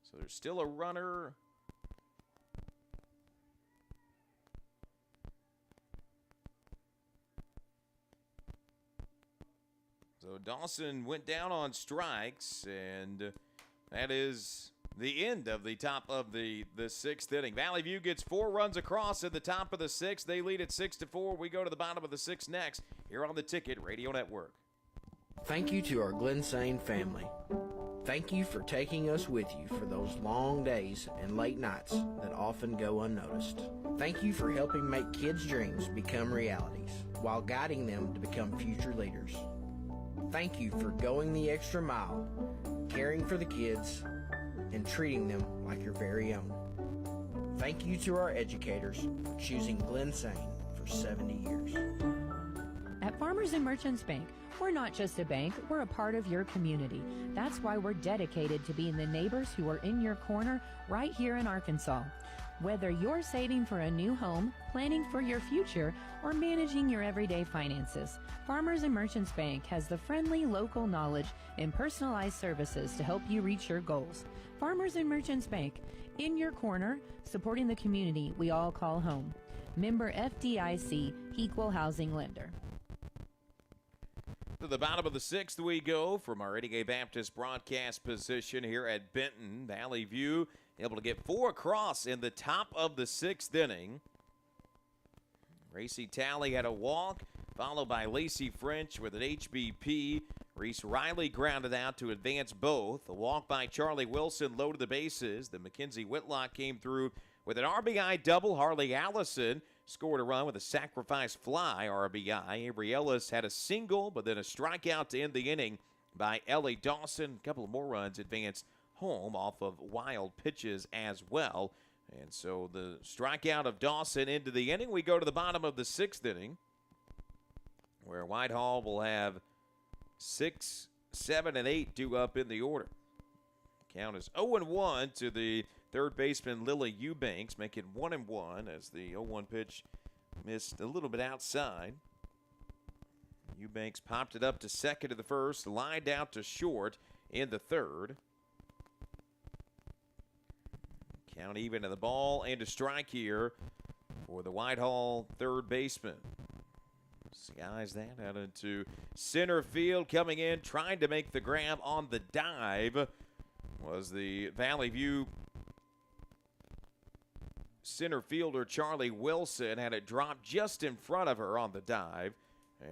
So there's still a runner. So Dawson went down on strikes, and that is the end of the top of the sixth inning. Valley View gets 4 runs across at the top of the sixth. They lead at 6-4. We go to the bottom of the sixth next here on the Ticket Radio Network.
Thank you to our Glen Sane family. Thank you for taking us with you for those long days and late nights that often go unnoticed. Thank you for helping make kids' dreams become realities while guiding them to become future leaders. Thank you for going the extra mile, caring for the kids, and treating them like your very own. Thank you to our educators for choosing Glen Sane for 70 years.
At Farmers and Merchants Bank, we're not just a bank, we're a part of your community. That's why we're dedicated to being the neighbors who are in your corner right here in Arkansas. Whether you're saving for a new home, planning for your future, or managing your everyday finances, Farmers and Merchants Bank has the friendly local knowledge and personalized services to help you reach your goals. Farmers and Merchants Bank, in your corner, supporting the community we all call home. Member FDIC, Equal Housing Lender.
To the bottom of the sixth we go from our Eddie Baptist broadcast position here at Benton. Valley View able to get 4 across in the top of the sixth inning. Racy Talley had a walk, followed by Lacey French with an HBP. Reese Riley grounded out to advance both. A walk by Charlie Wilson loaded the bases. The Mackenzie Whitlock came through with an RBI double. Harley Allison scored a run with a sacrifice fly RBI. Avery Ellis had a single, but then a strikeout to end the inning by Ellie Dawson. A couple of more runs advanced home off of wild pitches as well. And so the strikeout of Dawson into the inning. We go to the bottom of the sixth inning, where Whitehall will have 6, 7, and 8 due up in the order. Count is 0-1 to the third baseman Lily Eubanks, making 1-1 as the 0-1 pitch missed a little bit outside. Eubanks popped it up to second in the first, lined out to short in the third. Count even to the ball and a strike here for the Whitehall third baseman. Skies that out into center field. Coming in, trying to make the grab on the dive was the Valley View center fielder Charlie Wilson. Had it dropped just in front of her on the dive,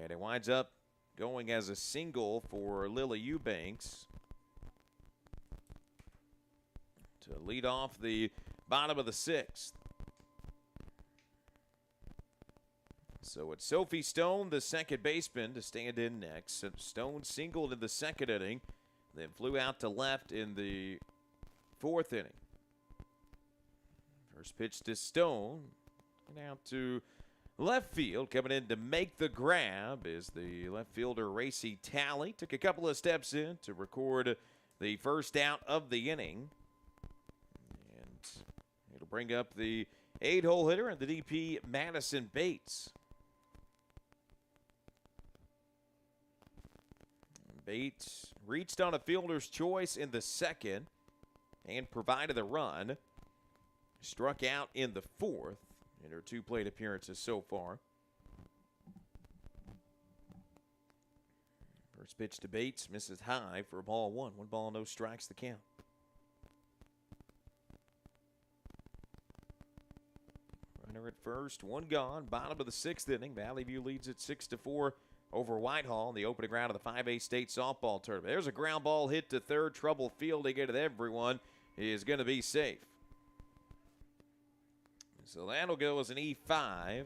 and it winds up going as a single for Lily Eubanks to lead off the bottom of the sixth. So it's Sophie Stone, the second baseman, to stand in next. Stone singled in the second inning, then flew out to left in the fourth inning. First pitch to Stone, and out to left field. Coming in to make the grab is the left fielder Racy Talley. Took a couple of steps in to record the first out of the inning. And it'll bring up the 8-hole hitter and the DP Madison Bates. Bates reached on a fielder's choice in the second and provided a run. Struck out in the fourth in her 2 plate appearances so far. First pitch to Bates misses high for ball 1. 1 ball, no strikes, the count. Runner at first, 1 gone. Bottom of the sixth inning. Valley View leads it 6-4 over Whitehall in the opening round of the 5A state softball tournament. There's a ground ball hit to third. Trouble fielding it, and everyone is going to be safe. So that'll go as an E5.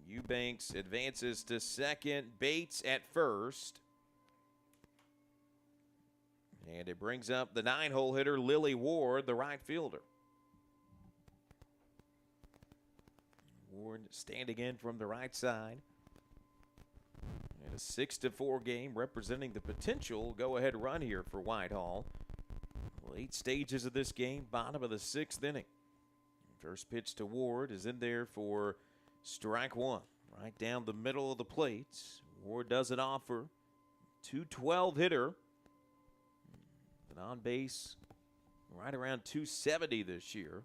Eubanks advances to second. Bates at first. And it brings up the 9-hole hitter, Lily Ward, the right fielder. Ward standing in from the right side. And a 6-4 game representing the potential go-ahead run here for Whitehall. Late stages of this game, bottom of the sixth inning. First pitch to Ward is in there for strike 1. Right down the middle of the plate. Ward doesn't offer. 212 hitter. An on base right around 270 this year.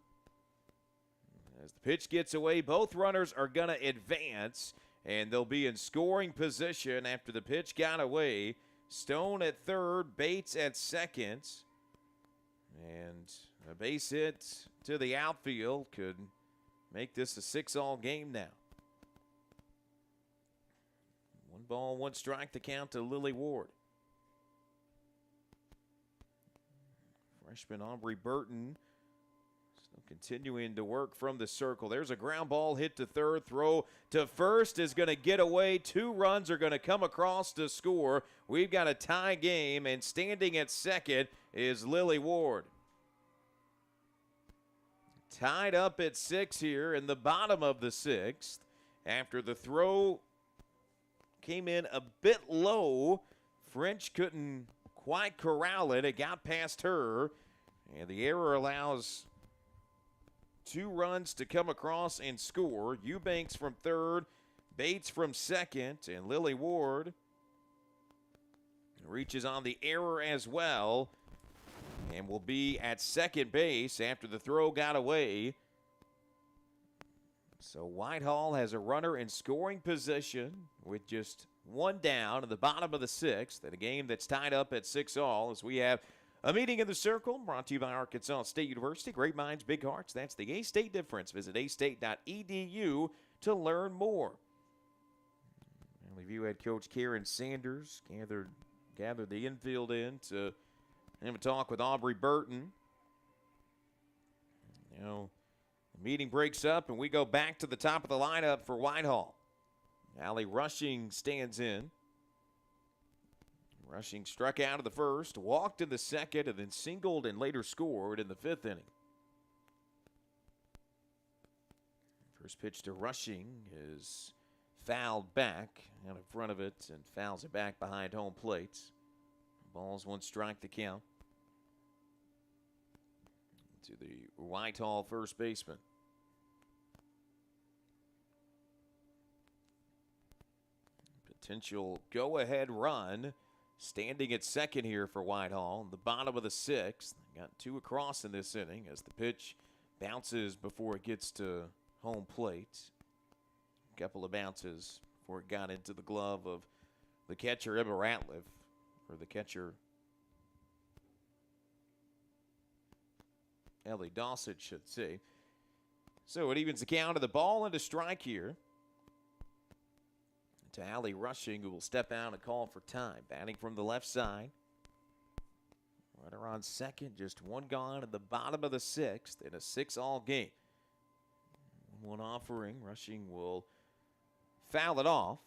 As the pitch gets away, both runners are going to advance, and they'll be in scoring position after the pitch got away Stone at third, Bates at second. And a base hit to the outfield could make this a 6-all game now. 1 ball, 1 strike to count to Lily Ward. Freshman Aubrey Burton still continuing to work from the circle. There's a ground ball hit to third. Throw to first is going to get away. 2 runs are going to come across to score. We've got a tie game, and standing at second is Lily Ward. Tied up at 6 here in the bottom of the 6th after the throw came in a bit low. French couldn't quite corral it. It got past her, and the error allows 2 runs to come across and score. Eubanks from third, Bates from second, and Lily Ward reaches on the error as well and will be at second base after the throw got away. So Whitehall has a runner in scoring position with just 1 down in the bottom of the 6th in a game that's tied up at 6-all as we have a meeting in the circle brought to you by Arkansas State University. Great minds, big hearts. That's the A-State difference. Visit astate.edu to learn more. Valley View head coach Karen Sanders gathered the infield in to have a talk with Aubrey Burton. You know, the meeting breaks up, and we go back to the top of the lineup for Whitehall. Allie Rushing stands in. Rushing struck out of the first, walked in the second, and then singled and later scored in the 5th inning. First pitch to Rushing is fouled back out in front of it and fouls it back behind home plate. Ball's 1 strike to count to the Whitehall first baseman. Potential go-ahead run standing at second here for Whitehall in the bottom of the 6th. Got 2 across in this inning as the pitch bounces before it gets to home plate. A couple of bounces before it got into the glove of the catcher, Emma Ratliff, or the catcher, Ellie Dawson, should say. So it evens the count of the ball and a strike here to Allie Rushing, who will step out and call for time. Batting from the left side. Runner on second, just 1 gone in the bottom of the 6th in a 6-all game. 1 offering. Rushing will foul it off.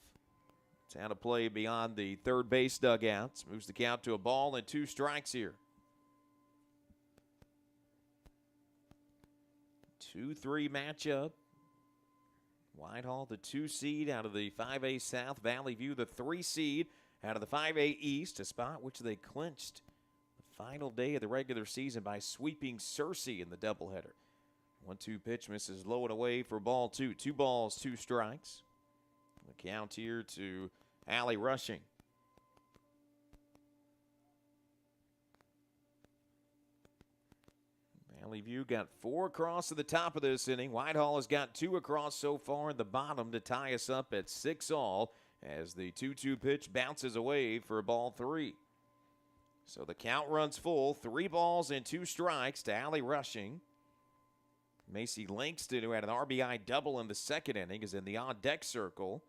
It's out of play beyond the third base dugouts. Moves the count to a ball and 2 strikes here. 2-3 matchup. Whitehall, the 2 seed out of the 5A South. Valley View, the 3 seed out of the 5A East, a spot which they clinched the final day of the regular season by sweeping Searcy in the doubleheader. 1-2 pitch misses low and away for ball 2. 2 balls, 2 strikes. The count here to Allie Rushing. Valley View got 4 across to the top of this inning. Whitehall has got 2 across so far in the bottom to tie us up at 6-all as the 2-2 pitch bounces away for ball 3. So the count runs full. 3 balls and 2 strikes to Allie Rushing. Macy Langston, who had an RBI double in the 2nd inning, is in the on-deck circle.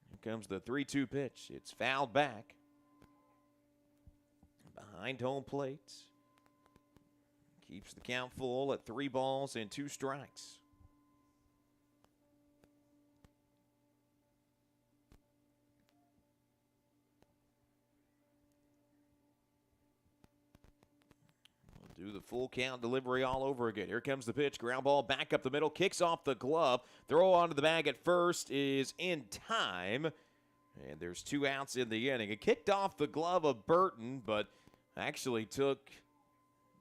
Here comes the 3-2 pitch. It's fouled back behind home plate. Keeps the count full at 3 balls and 2 strikes. We'll do the full count delivery all over again. Here comes the pitch. Ground ball back up the middle. Kicks off the glove. Throw onto the bag at first is in time. And there's 2 outs in the inning. It kicked off the glove of Burton, but actually took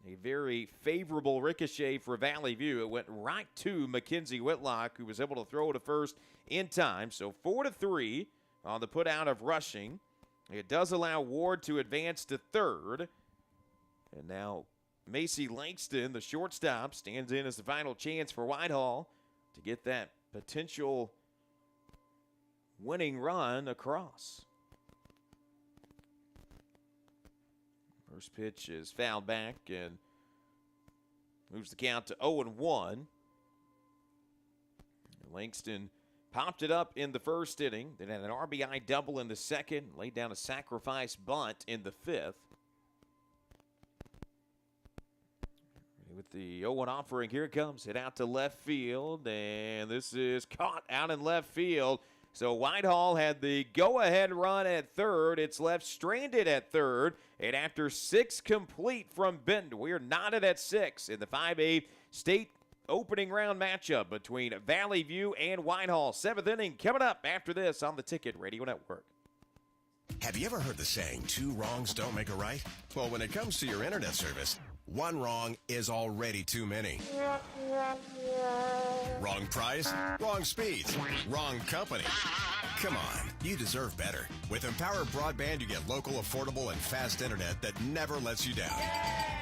a very favorable ricochet for Valley View. It went right to Mackenzie Whitlock, who was able to throw to first in time. So 4-3 on the put out of Rushing. It does allow Ward to advance to third. And now Macy Langston, the shortstop, stands in as the final chance for Whitehall to get that potential winning run across. First pitch is fouled back and moves the count to 0-1. Langston popped it up in the first inning, then had an RBI double in the second, laid down a sacrifice bunt in the fifth. With the 0-1 offering, here it comes. Hit out to left field, and this is caught out in left field. So Whitehall had the go-ahead run at third. It's left stranded at third, and after 6 complete from Benton, we are knotted at 6 in the 5A state opening round matchup between Valley View and Whitehall. 7th inning coming up after this on the Ticket Radio Network.
Have you ever heard the saying, 2 wrongs don't make a right? Well, when it comes to your internet service, 1 wrong is already too many. Wrong price, wrong speeds, wrong company. Come on, you deserve better. With Empower Broadband, you get local, affordable, and fast internet that never lets you down.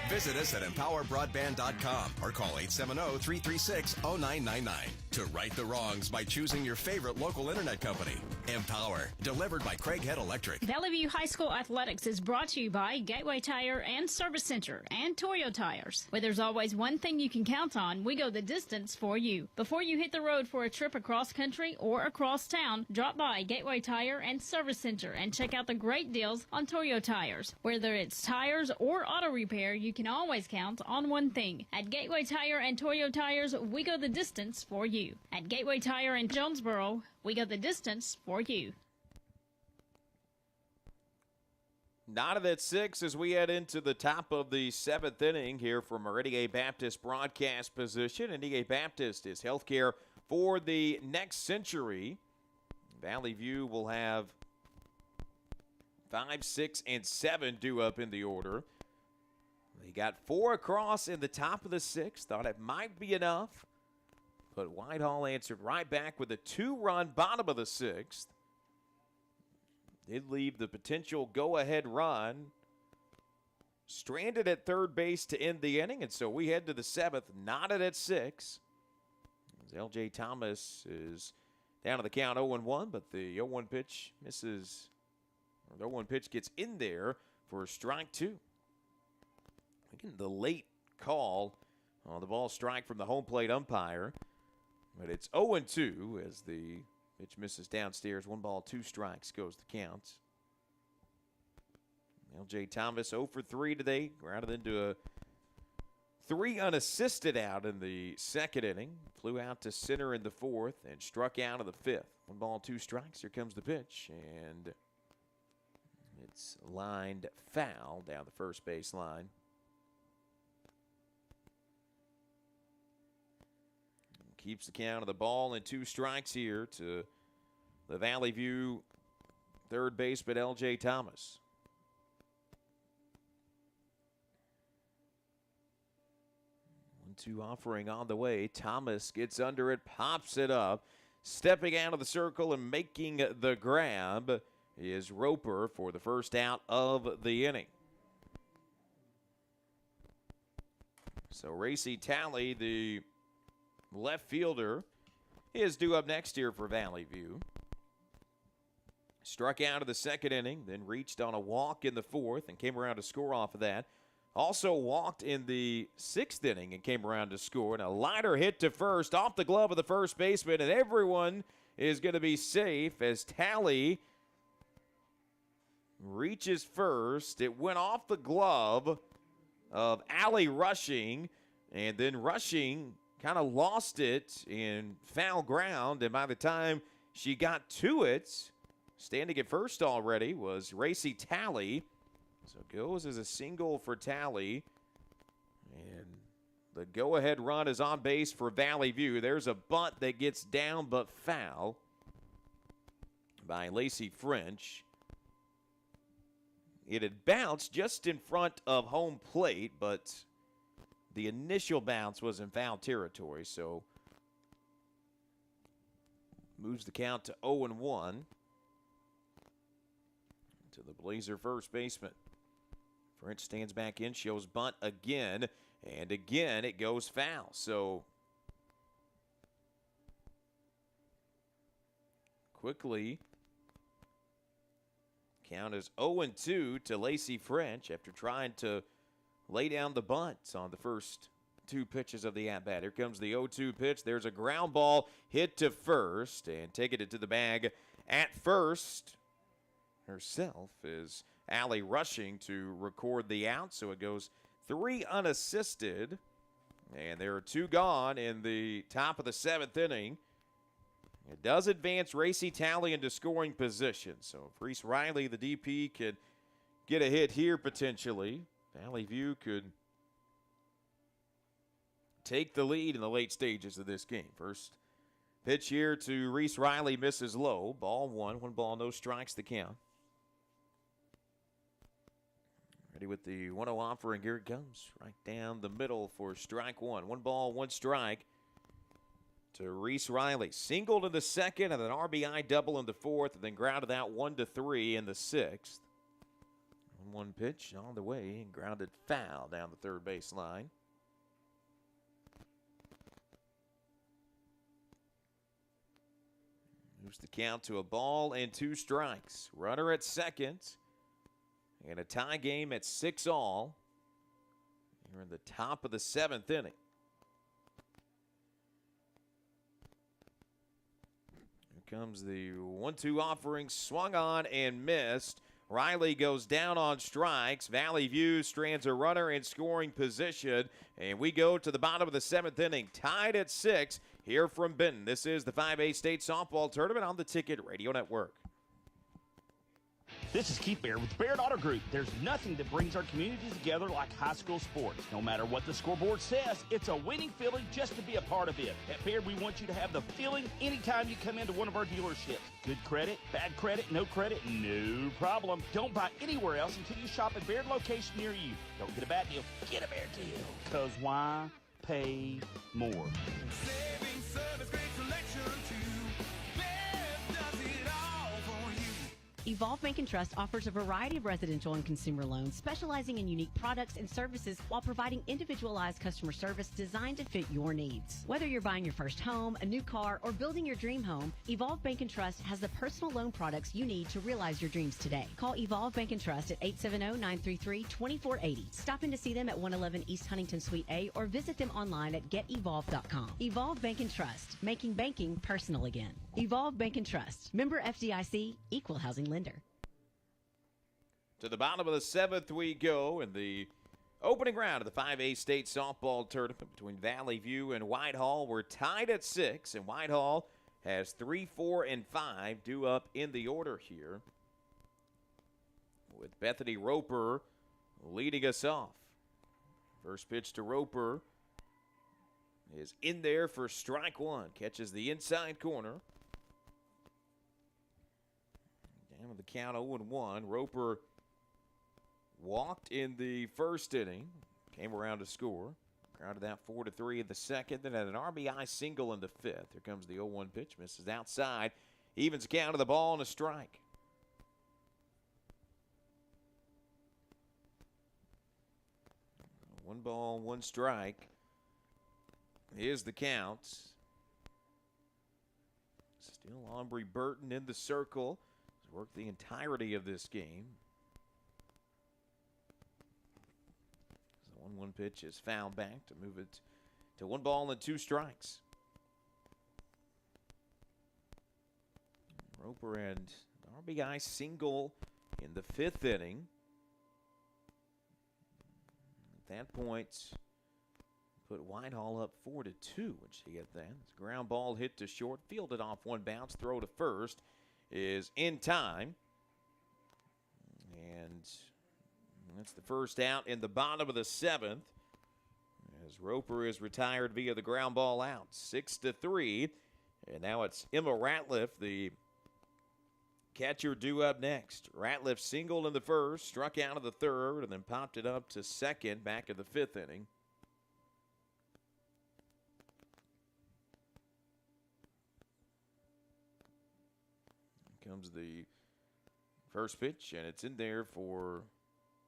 Visit us at empowerbroadband.com or call 870-336-0999 to right the wrongs by choosing your favorite local internet company. Empower, delivered by Craighead Electric.
Valley View High School Athletics is brought to you by Gateway Tire and Service Center and Toyo Tires. Where there's always one thing you can count on, we go the distance for you. Before you hit the road for a trip across country or across town, drop by Gateway Tire and Service Center and check out the great deals on Toyo Tires. Whether it's tires or auto repair, you can always count on one thing. At Gateway Tire and Toyo Tires, we go the distance for you. At Gateway Tire in Jonesboro, we go the distance for you.
Knotted at 6 as we head into the top of the 7th inning here from Meridian Baptist broadcast position. And EA Baptist is healthcare for the next century. Valley View will have 5, 6, and 7 due up in the order. They got 4 across in the top of the 6th. Thought it might be enough. But Whitehall answered right back with a 2-run bottom of the 6th. Did leave the potential go-ahead run stranded at third base to end the inning. And so we head to the 7th, knotted at 6. As L.J. Thomas is down to the count 0-1, but the 0-1 pitch misses. Or the 0-1 pitch gets in there for strike 2. Again, the late call on the ball strike from the home plate umpire. But it's 0-2 as the pitch misses downstairs. 1 ball, 2 strikes goes the count. L.J. Thomas 0 for 3 today. Grounded into a 3 unassisted out in the second inning. Flew out to center in the 4th and struck out in the 5th. 1 ball, 2 strikes. Here comes the pitch. And it's lined foul down the first base line. Keeps the count of the ball and 2 strikes here to the Valley View third baseman L.J. Thomas. 1-2 offering on the way. Thomas gets under it, pops it up. Stepping out of the circle and making the grab is Roper for the first out of the inning. So Racy Talley, the left fielder, is due up next here for Valley View. Struck out of the second inning, then reached on a walk in the 4th and came around to score off of that. Also walked in the 6th inning and came around to score. And a liner hit to first off the glove of the first baseman, and everyone is going to be safe as Talley reaches first. It went off the glove of Allie Rushing, and then Rushing kind of lost it in foul ground, and by the time she got to it, standing at first already was Racy Talley. So goes as a single for Talley, and the go-ahead run is on base for Valley View. There's a bunt that gets down but foul by Lacey French. It had bounced just in front of home plate, but the initial bounce was in foul territory, so moves the count to 0-1 to the Blazer first baseman. French stands back in, shows bunt again, and again it goes foul. So quickly Count is 0-2 to Lacey French after trying to lay down the bunt on the first 2 pitches of the at-bat. Here comes the 0-2 pitch. There's a ground ball hit to first, and taking it to the bag at first herself is Allie rushing to record the out, so it goes 3 unassisted, and there are 2 gone in the top of the 7th inning. It does advance Racy Talley into scoring position, so if Reese Riley, the DP, could get a hit here potentially, Valley View could take the lead in the late stages of this game. First pitch here to Reese Riley, misses low. Ball 1 ball, no strikes to count. Ready with the 1-0 offering. Here it comes. Right down the middle for strike 1. 1 ball, 1 strike to Reese Riley. Singled in the second and an RBI double in the fourth, and then grounded out 1-3 in the 6th. 1 pitch on the way and grounded foul down the third base line. Moves the count to a ball and 2 strikes. Runner at second. And a tie game at 6-all. You're in the top of the 7th inning. Here comes the 1-2 offering, swung on and missed. Riley goes down on strikes. Valley View strands a runner in scoring position. And we go to the bottom of the 7th inning, tied at 6 here from Benton. This is the 5A State Softball Tournament on the Ticket Radio Network.
This is Keith Baird with Baird Auto Group. There's nothing that brings our community together like high school sports. No matter what the scoreboard says, it's a winning feeling just to be a part of it. At Baird, we want you to have the feeling anytime you come into one of our dealerships. Good credit, bad credit, no no problem. Don't buy anywhere else until you shop at Baird location near you. Don't get a bad deal, get a Baird deal. Because why pay more?
Saving service, great selection too. Baird does it all for you.
Evolve Bank and Trust offers a variety of residential and consumer loans, specializing in unique products and services while providing individualized customer service designed to fit your needs. Whether you're buying your first home, a new car, or building your dream home, Evolve Bank and Trust has the personal loan products you need to realize your dreams today. Call Evolve Bank and Trust at 870-933-2480. Stop in to see them at 111 East Huntington Suite A or visit them online at getevolve.com. Evolve Bank and Trust, making banking personal again. Evolve Bank and Trust, member FDIC, equal housing lender.
To the bottom of the 7th we go in the opening round of the 5A State Softball Tournament between Valley View and Whitehall. We're tied at 6, and Whitehall has 3, 4, and 5 due up in the order here, with Bethany Roper leading us off. First pitch to Roper is in there for strike 1. Catches the inside corner. Down with the count 0-1. Roper walked in the first inning. Came around to score. Grounded out 4-3 in the second. Then had an RBI single in the 5th. Here comes the 0-1 pitch. Misses outside. Evens the count of the ball and a strike. One ball, 1 strike. Here's the count. Still Aubrey Burton in the circle. He's worked the entirety of this game. The 1-1 pitch is fouled back to move it to 1 ball and 2 strikes. Roper and RBI single in the 5th inning. At that point, put Whitehall up 4-2 when she get that. Ground ball hit to short, fielded off 1 bounce, throw to first is in time. And that's the first out in the bottom of the 7th, as Roper is retired via the ground ball out. 6-3, and now it's Emma Ratliff, the catcher, due up next. Ratliff singled in the first, struck out of the 3rd, and then popped it up to 2nd back in the 5th inning. Here comes the first pitch, and it's in there for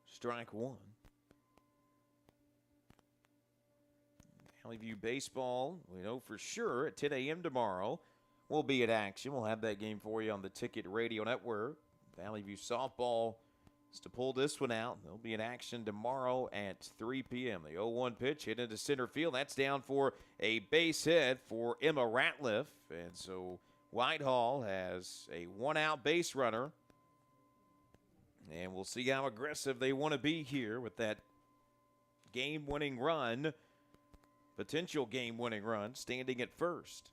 strike 1. Valley View baseball, we know for sure at 10 a.m. tomorrow, we'll be at action. We'll have that game for you on the Ticket Radio Network. Valley View softball is to pull this one out. They'll be in action tomorrow at 3 p.m. The 0-1 pitch hit into center field. That's down for a base hit for Emma Ratliff. And so Whitehall has a one-out base runner. And we'll see how aggressive they want to be here with that game-winning run, potential game-winning run, standing at first.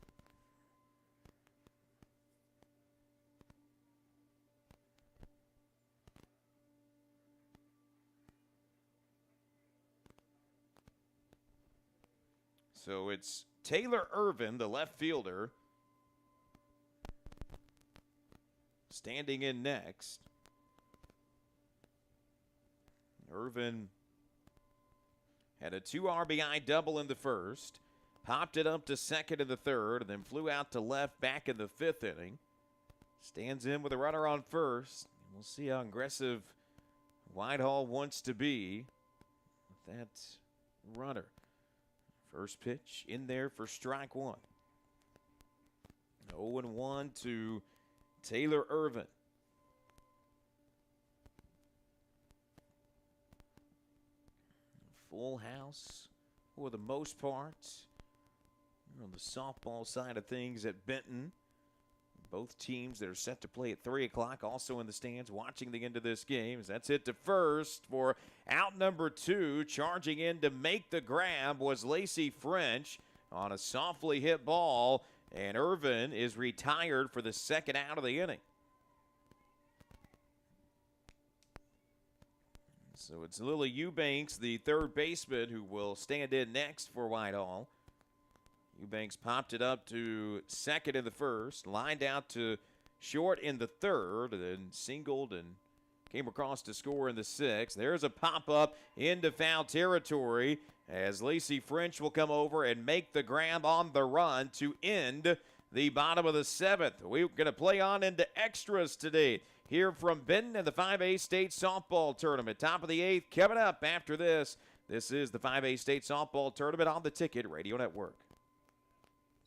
So it's Taylor Irvin, the left fielder, standing in next. Irvin had a 2 RBI double in the first, popped it up to second in the third, and then flew out to left back in the 5th inning. Stands in with a runner on first. We'll see how aggressive Whitehall wants to be with that runner. First pitch in there for strike one. 0-1 to Taylor Irvin. Full house for the most part on the softball side of things at Benton. Both teams that are set to play at 3 o'clock also in the stands watching the end of this game. As that's hit to first for out number 2. Charging in to make the grab was Lacey French on a softly hit ball. And Irvin is retired for the second out of the inning. So it's Lily Eubanks, the third baseman, who will stand in next for Whitehall. Eubanks popped it up to second in the first, lined out to short in the third, and then singled and came across to score in the 6th. There's a pop-up into foul territory as Lacey French will come over and make the grab on the run to end the bottom of the 7th. We're going to play on into extras today here from Benton and the 5A State Softball Tournament. Top of the 8th coming up after this. This is the 5A State Softball Tournament on the Ticket Radio Network.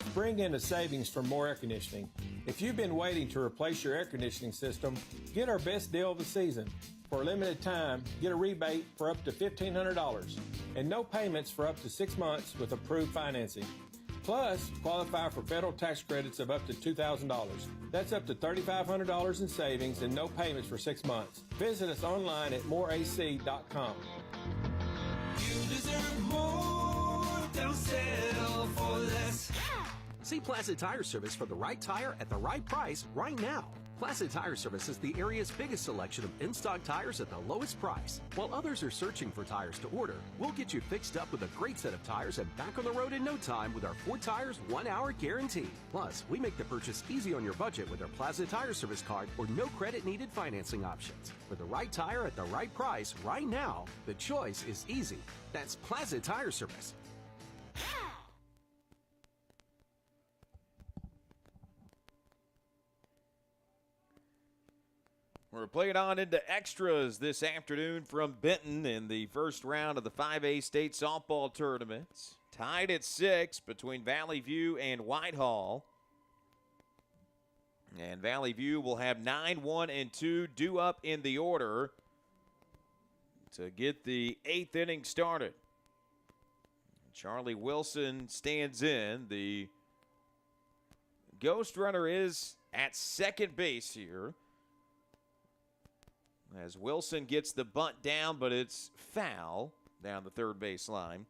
Spring into savings for more air conditioning. If you've been waiting to replace your air conditioning system, get our best deal of the season. For a limited time, get a rebate for up to $1,500 and no payments for up to 6 months with approved financing. Plus, qualify for federal tax credits of up to $2,000. That's up to $3,500 in savings and no payments for 6 months. Visit us online at moreac.com.
You deserve more. Don't settle for less.
See Placid Tire Service for the right tire at the right price right now. Placid Tire Service is the area's biggest selection of in-stock tires at the lowest price. While others are searching for tires to order, we'll get you fixed up with a great set of tires and back on the road in no time with our 4 tires, 1 hour guarantee. Plus, we make the purchase easy on your budget with our Placid Tire Service card or no credit needed financing options. For the right tire at the right price right now, the choice is easy. That's Placid Tire Service.
We're playing on into extras this afternoon from Benton in the first round of the 5A State Softball Tournament. Tied at 6 between Valley View and Whitehall. And Valley View will have 9, 1, and 2 due up in the order to get the 8th inning started. Charlie Wilson stands in. The ghost runner is at second base here, as Wilson gets the bunt down, but it's foul down the third base line.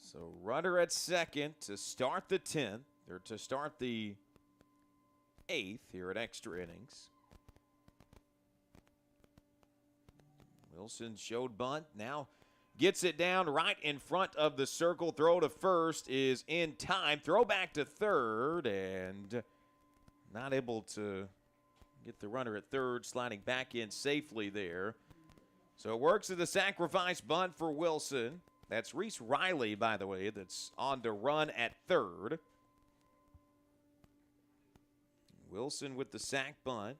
So runner at second to start the 10th, or to start the 8th here at extra innings. Wilson showed bunt, now gets it down right in front of the circle. Throw to first is in time. Throw back to third, and not able to get the runner at third, sliding back in safely there. So it works as a sacrifice bunt for Wilson. That's Reese Riley, by the way, that's on to run at third. Wilson with the sac bunt.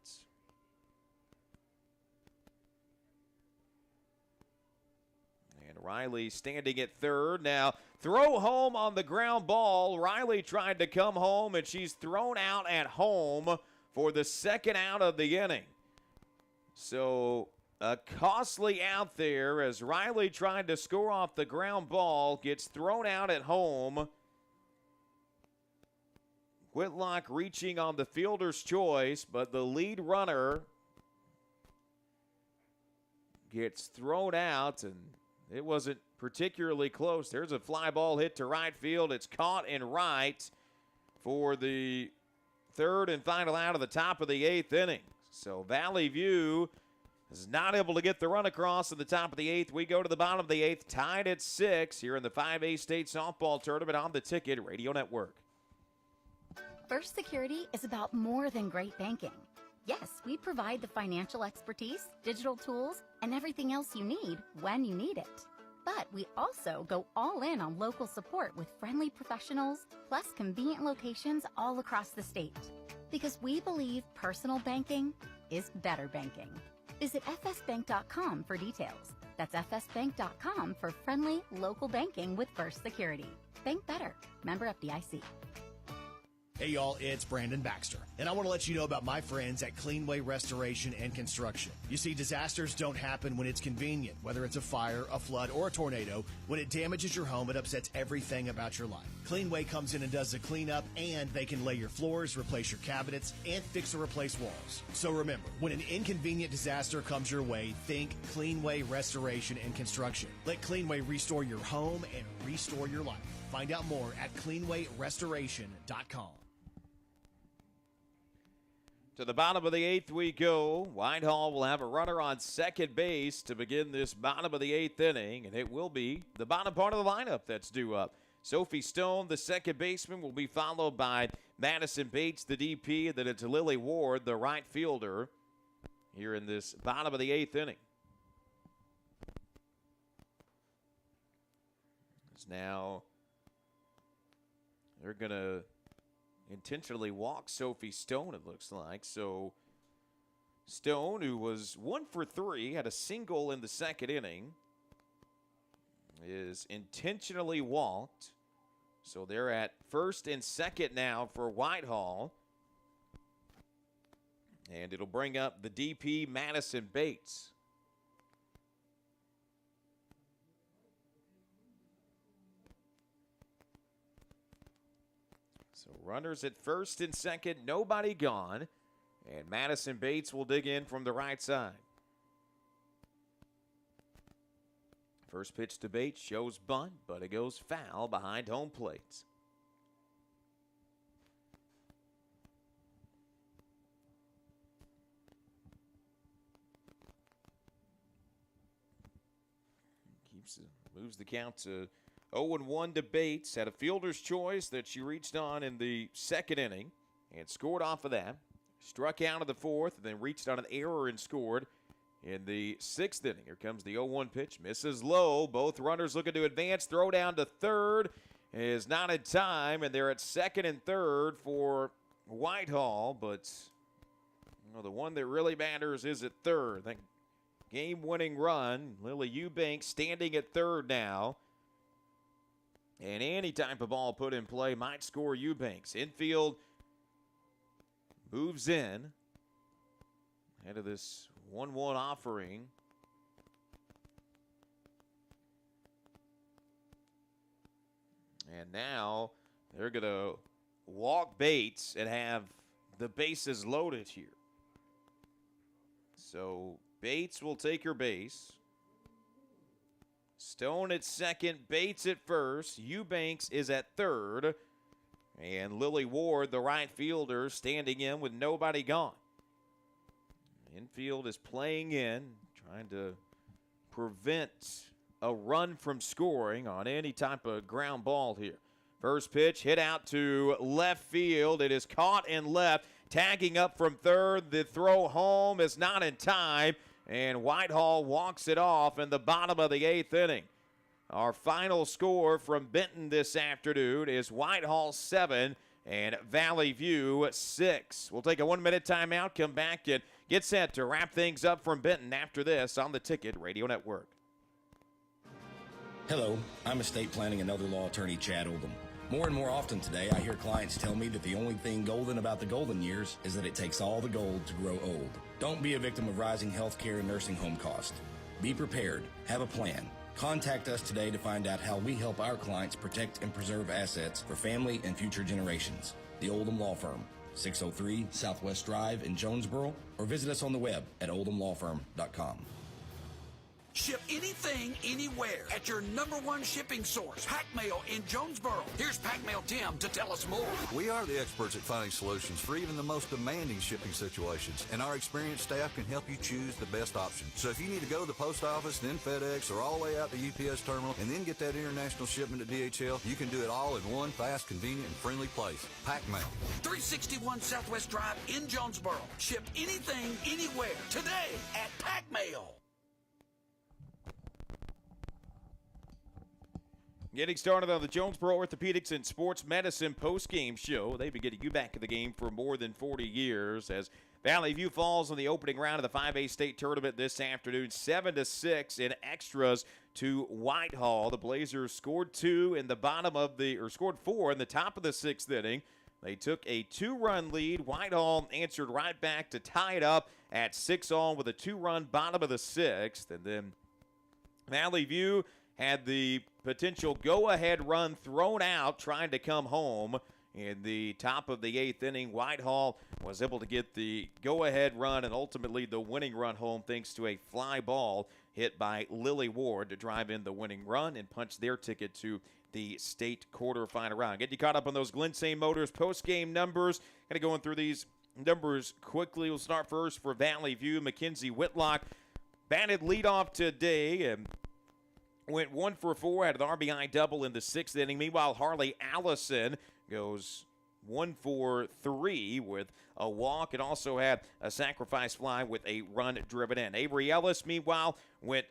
And Riley standing at third. Now, throw home on the ground ball. Riley tried to come home, and she's thrown out at home for the second out of the inning. So a costly out there as Riley tried to score off the ground ball, gets thrown out at home. Whitlock reaching on the fielder's choice, but the lead runner gets thrown out, and it wasn't particularly close. There's a fly ball hit to right field. It's caught in right for the third and final out of the top of the 8th inning. So Valley View is not able to get the run across in the top of the 8th. We go to the bottom of the 8th, tied at 6 here in the 5A State Softball Tournament on the Ticket Radio Network.
First Security is about more than great banking. Yes, we provide the financial expertise, digital tools, and everything else you need when you need it. But we also go all in on local support with friendly professionals, plus convenient locations all across the state. Because we believe personal banking is better banking. Visit fsbank.com for details. That's fsbank.com for friendly local banking with First Security. Bank better. Member FDIC.
Hey y'all, it's Brandon Baxter, and I want to let you know about my friends at Cleanway Restoration and Construction. You see, disasters don't happen when it's convenient, whether it's a fire, a flood, or a tornado. When it damages your home, it upsets everything about your life. Cleanway comes in and does the cleanup, and they can lay your floors, replace your cabinets, and fix or replace walls. So remember, when an inconvenient disaster comes your way, think Cleanway Restoration and Construction. Let Cleanway restore your home and restore your life. Find out more at cleanwayrestoration.com.
To the bottom of the 8th we go. Whitehall will have a runner on second base to begin this bottom of the 8th inning, and it will be the bottom part of the lineup that's due up. Sophie Stone, the second baseman, will be followed by Madison Bates, the DP, and then it's Lily Ward, the right fielder, here in this bottom of the 8th inning. It's now they're going to intentionally walk Sophie Stone, it looks like. So Stone, who was 1 for 3, had a single in the second inning, is intentionally walked. So they're at first and second now for Whitehall. And it'll bring up the DP, Madison Bates. So runners at first and second, nobody gone. And Madison Bates will dig in from the right side. First pitch to Bates shows bunt, but it goes foul behind home plate. Moves the count to 0-1 to Bates. Had a fielder's choice that she reached on in the second inning and scored off of that. Struck out in the fourth and then reached on an error and scored in the sixth inning. Here comes the 0-1 pitch. Misses low. Both runners looking to advance. Throw down to third is not in time, and they're at second and third for Whitehall. But the one that really matters is at third. That game-winning run. Lily Eubanks standing at third now. And any type of ball put in play might score Eubanks. Infield moves in ahead of this 1-1 offering. And now they're going to walk Bates and have the bases loaded here. So Bates will take her base. Stone at second, Bates at first. Eubanks is at third. And Lily Ward, the right fielder, standing in with nobody gone. Infield is playing in, trying to prevent a run from scoring on any type of ground ball here. First pitch hit out to left field. It is caught and left. Tagging up from third. The throw home is not in time. And Whitehall walks it off in the bottom of the eighth inning. Our final score from Benton this afternoon is Whitehall 7 and Valley View 6. We'll take a 1-minute timeout, come back and get set to wrap things up from Benton after this on the Ticket Radio Network.
Hello, I'm estate planning and other law attorney Chad Oldham. More and more often today, I hear clients tell me that the only thing golden about the golden years is that it takes all the gold to grow old. Don't be a victim of rising healthcare and nursing home costs. Be prepared. Have a plan. Contact us today to find out how we help our clients protect and preserve assets for family and future generations. The Oldham Law Firm, 603 Southwest Drive in Jonesboro, or visit us on the web at oldhamlawfirm.com.
Ship anything, anywhere at your #1 shipping source, Pack Mail in Jonesboro. Here's Pack Mail Tim to tell us more.
We are the experts at finding solutions for even the most demanding shipping situations, and our experienced staff can help you choose the best option. So if you need to go to the post office, then FedEx, or all the way out to UPS terminal, and then get that international shipment to DHL, you can do it all in one fast, convenient, and friendly place. Pack Mail.
361 Southwest Drive in Jonesboro. Ship anything, anywhere, today at Pack Mail.
Getting started on the Jonesboro Orthopedics and Sports Medicine post-game show. They've been getting you back in the game for more than 40 years as Valley View falls in the opening round of the 5A state tournament this afternoon, 7-6 in extras to Whitehall. The Blazers scored four in the top of the sixth inning. They took a 2-run lead. Whitehall answered right back to tie it up at 6-all with a 2-run bottom of the sixth. And then Valley View had the potential go-ahead run thrown out trying to come home. In the top of the eighth inning, Whitehall was able to get the go-ahead run and ultimately the winning run home thanks to a fly ball hit by Lily Ward to drive in the winning run and punch their ticket to the state quarterfinal round. Get you caught up on those Glen St. Motors post-game numbers. Going to go through these numbers quickly. We'll start first for Valley View. Mackenzie Whitlock batted leadoff today and went 1 for 4, had an RBI double in the sixth inning. Meanwhile, Harley Allison goes 1 for 3 with a walk and also had a sacrifice fly with a run driven in. Avery Ellis, meanwhile, went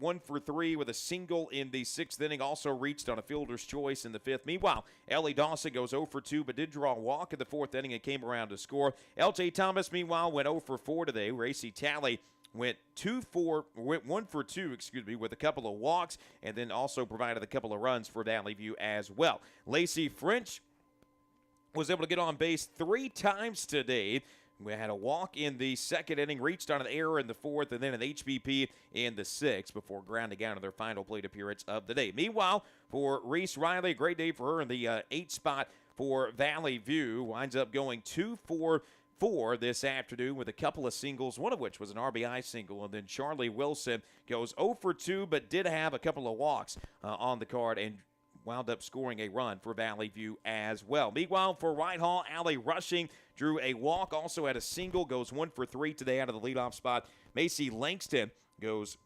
1 for 3 with a single in the sixth inning, also reached on a fielder's choice in the fifth. Meanwhile, Ellie Dawson goes 0 for 2 but did draw a walk in the fourth inning and came around to score. LJ Thomas, meanwhile, went 0 for 4 today. Racy Talley went 1 for 2, with a couple of walks, and then also provided a couple of runs for Valley View as well. Lacey French was able to get on base 3 times today. We had a walk in the second inning, reached on an error in the fourth, and then an HBP in the sixth before grounding out in their final plate appearance of the day. Meanwhile, for Reese Riley, a great day for her in the 8th spot for Valley View. Winds up going 2 for 4 this afternoon with a couple of singles, one of which was an RBI single. And then Charlie Wilson goes 0 for 2 but did have a couple of walks on the card and wound up scoring a run for Valley View as well. Meanwhile, for Whitehall, Allie Rushing drew a walk, also had a single, goes 1 for 3 today out of the leadoff spot. Macy Langston goes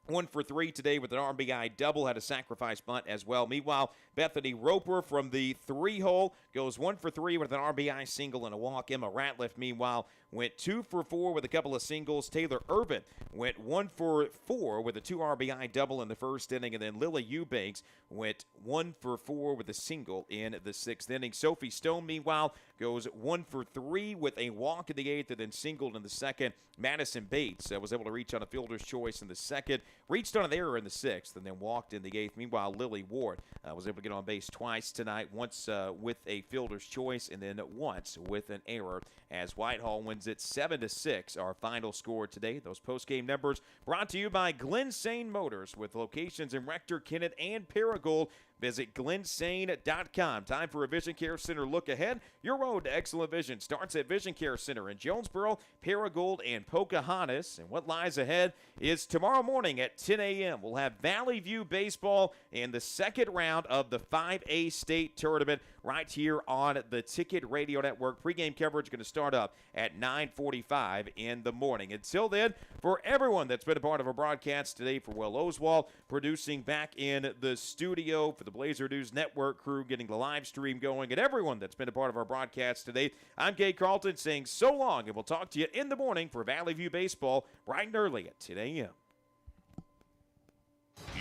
1 for 3 today with an RBI double, had a sacrifice bunt as well. Meanwhile, Bethany Roper from the 3-hole goes 1 for 3 with an RBI single and a walk. Emma Ratliff, meanwhile, went 2 for 4 with a couple of singles. Taylor Irvin went 1 for 4 with a 2 RBI double in the first inning. And then Lily Eubanks went 1 for 4 with a single in the sixth inning. Sophie Stone, meanwhile, goes 1 for 3 with a walk in the eighth and then singled in the second. Madison Bates was able to reach on a fielder's choice in the second, reached on an error in the sixth, and then walked in the eighth. Meanwhile, Lily Ward was able to get on base twice tonight, once with a fielder's choice and then once with an error, as Whitehall wins it 7-6, our final score today. Those post-game numbers brought to you by Glen St. Motors with locations in Rector, Kennett, and Paragould. Visit glensane.com. Time for a Vision Care Center look ahead. Your road to excellent vision starts at Vision Care Center in Jonesboro, Paragould, and Pocahontas. And what lies ahead is tomorrow morning at 10 a.m. We'll have Valley View baseball in the second round of the 5A state tournament right here on the Ticket Radio Network. Pre-game coverage going to start up at 9:45 in the morning. Until then, for everyone that's been a part of our broadcast today, for Will Oswald producing back in the studio, for the Blazer News Network crew getting the live stream going, and everyone that's been a part of our broadcast today, I'm Kate Carlton saying so long, and we'll talk to you in the morning for Valley View baseball bright and early at 10 a.m.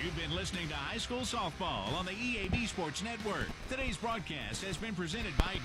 You've been listening to High School Softball on the EAB Sports Network. Today's broadcast has been presented by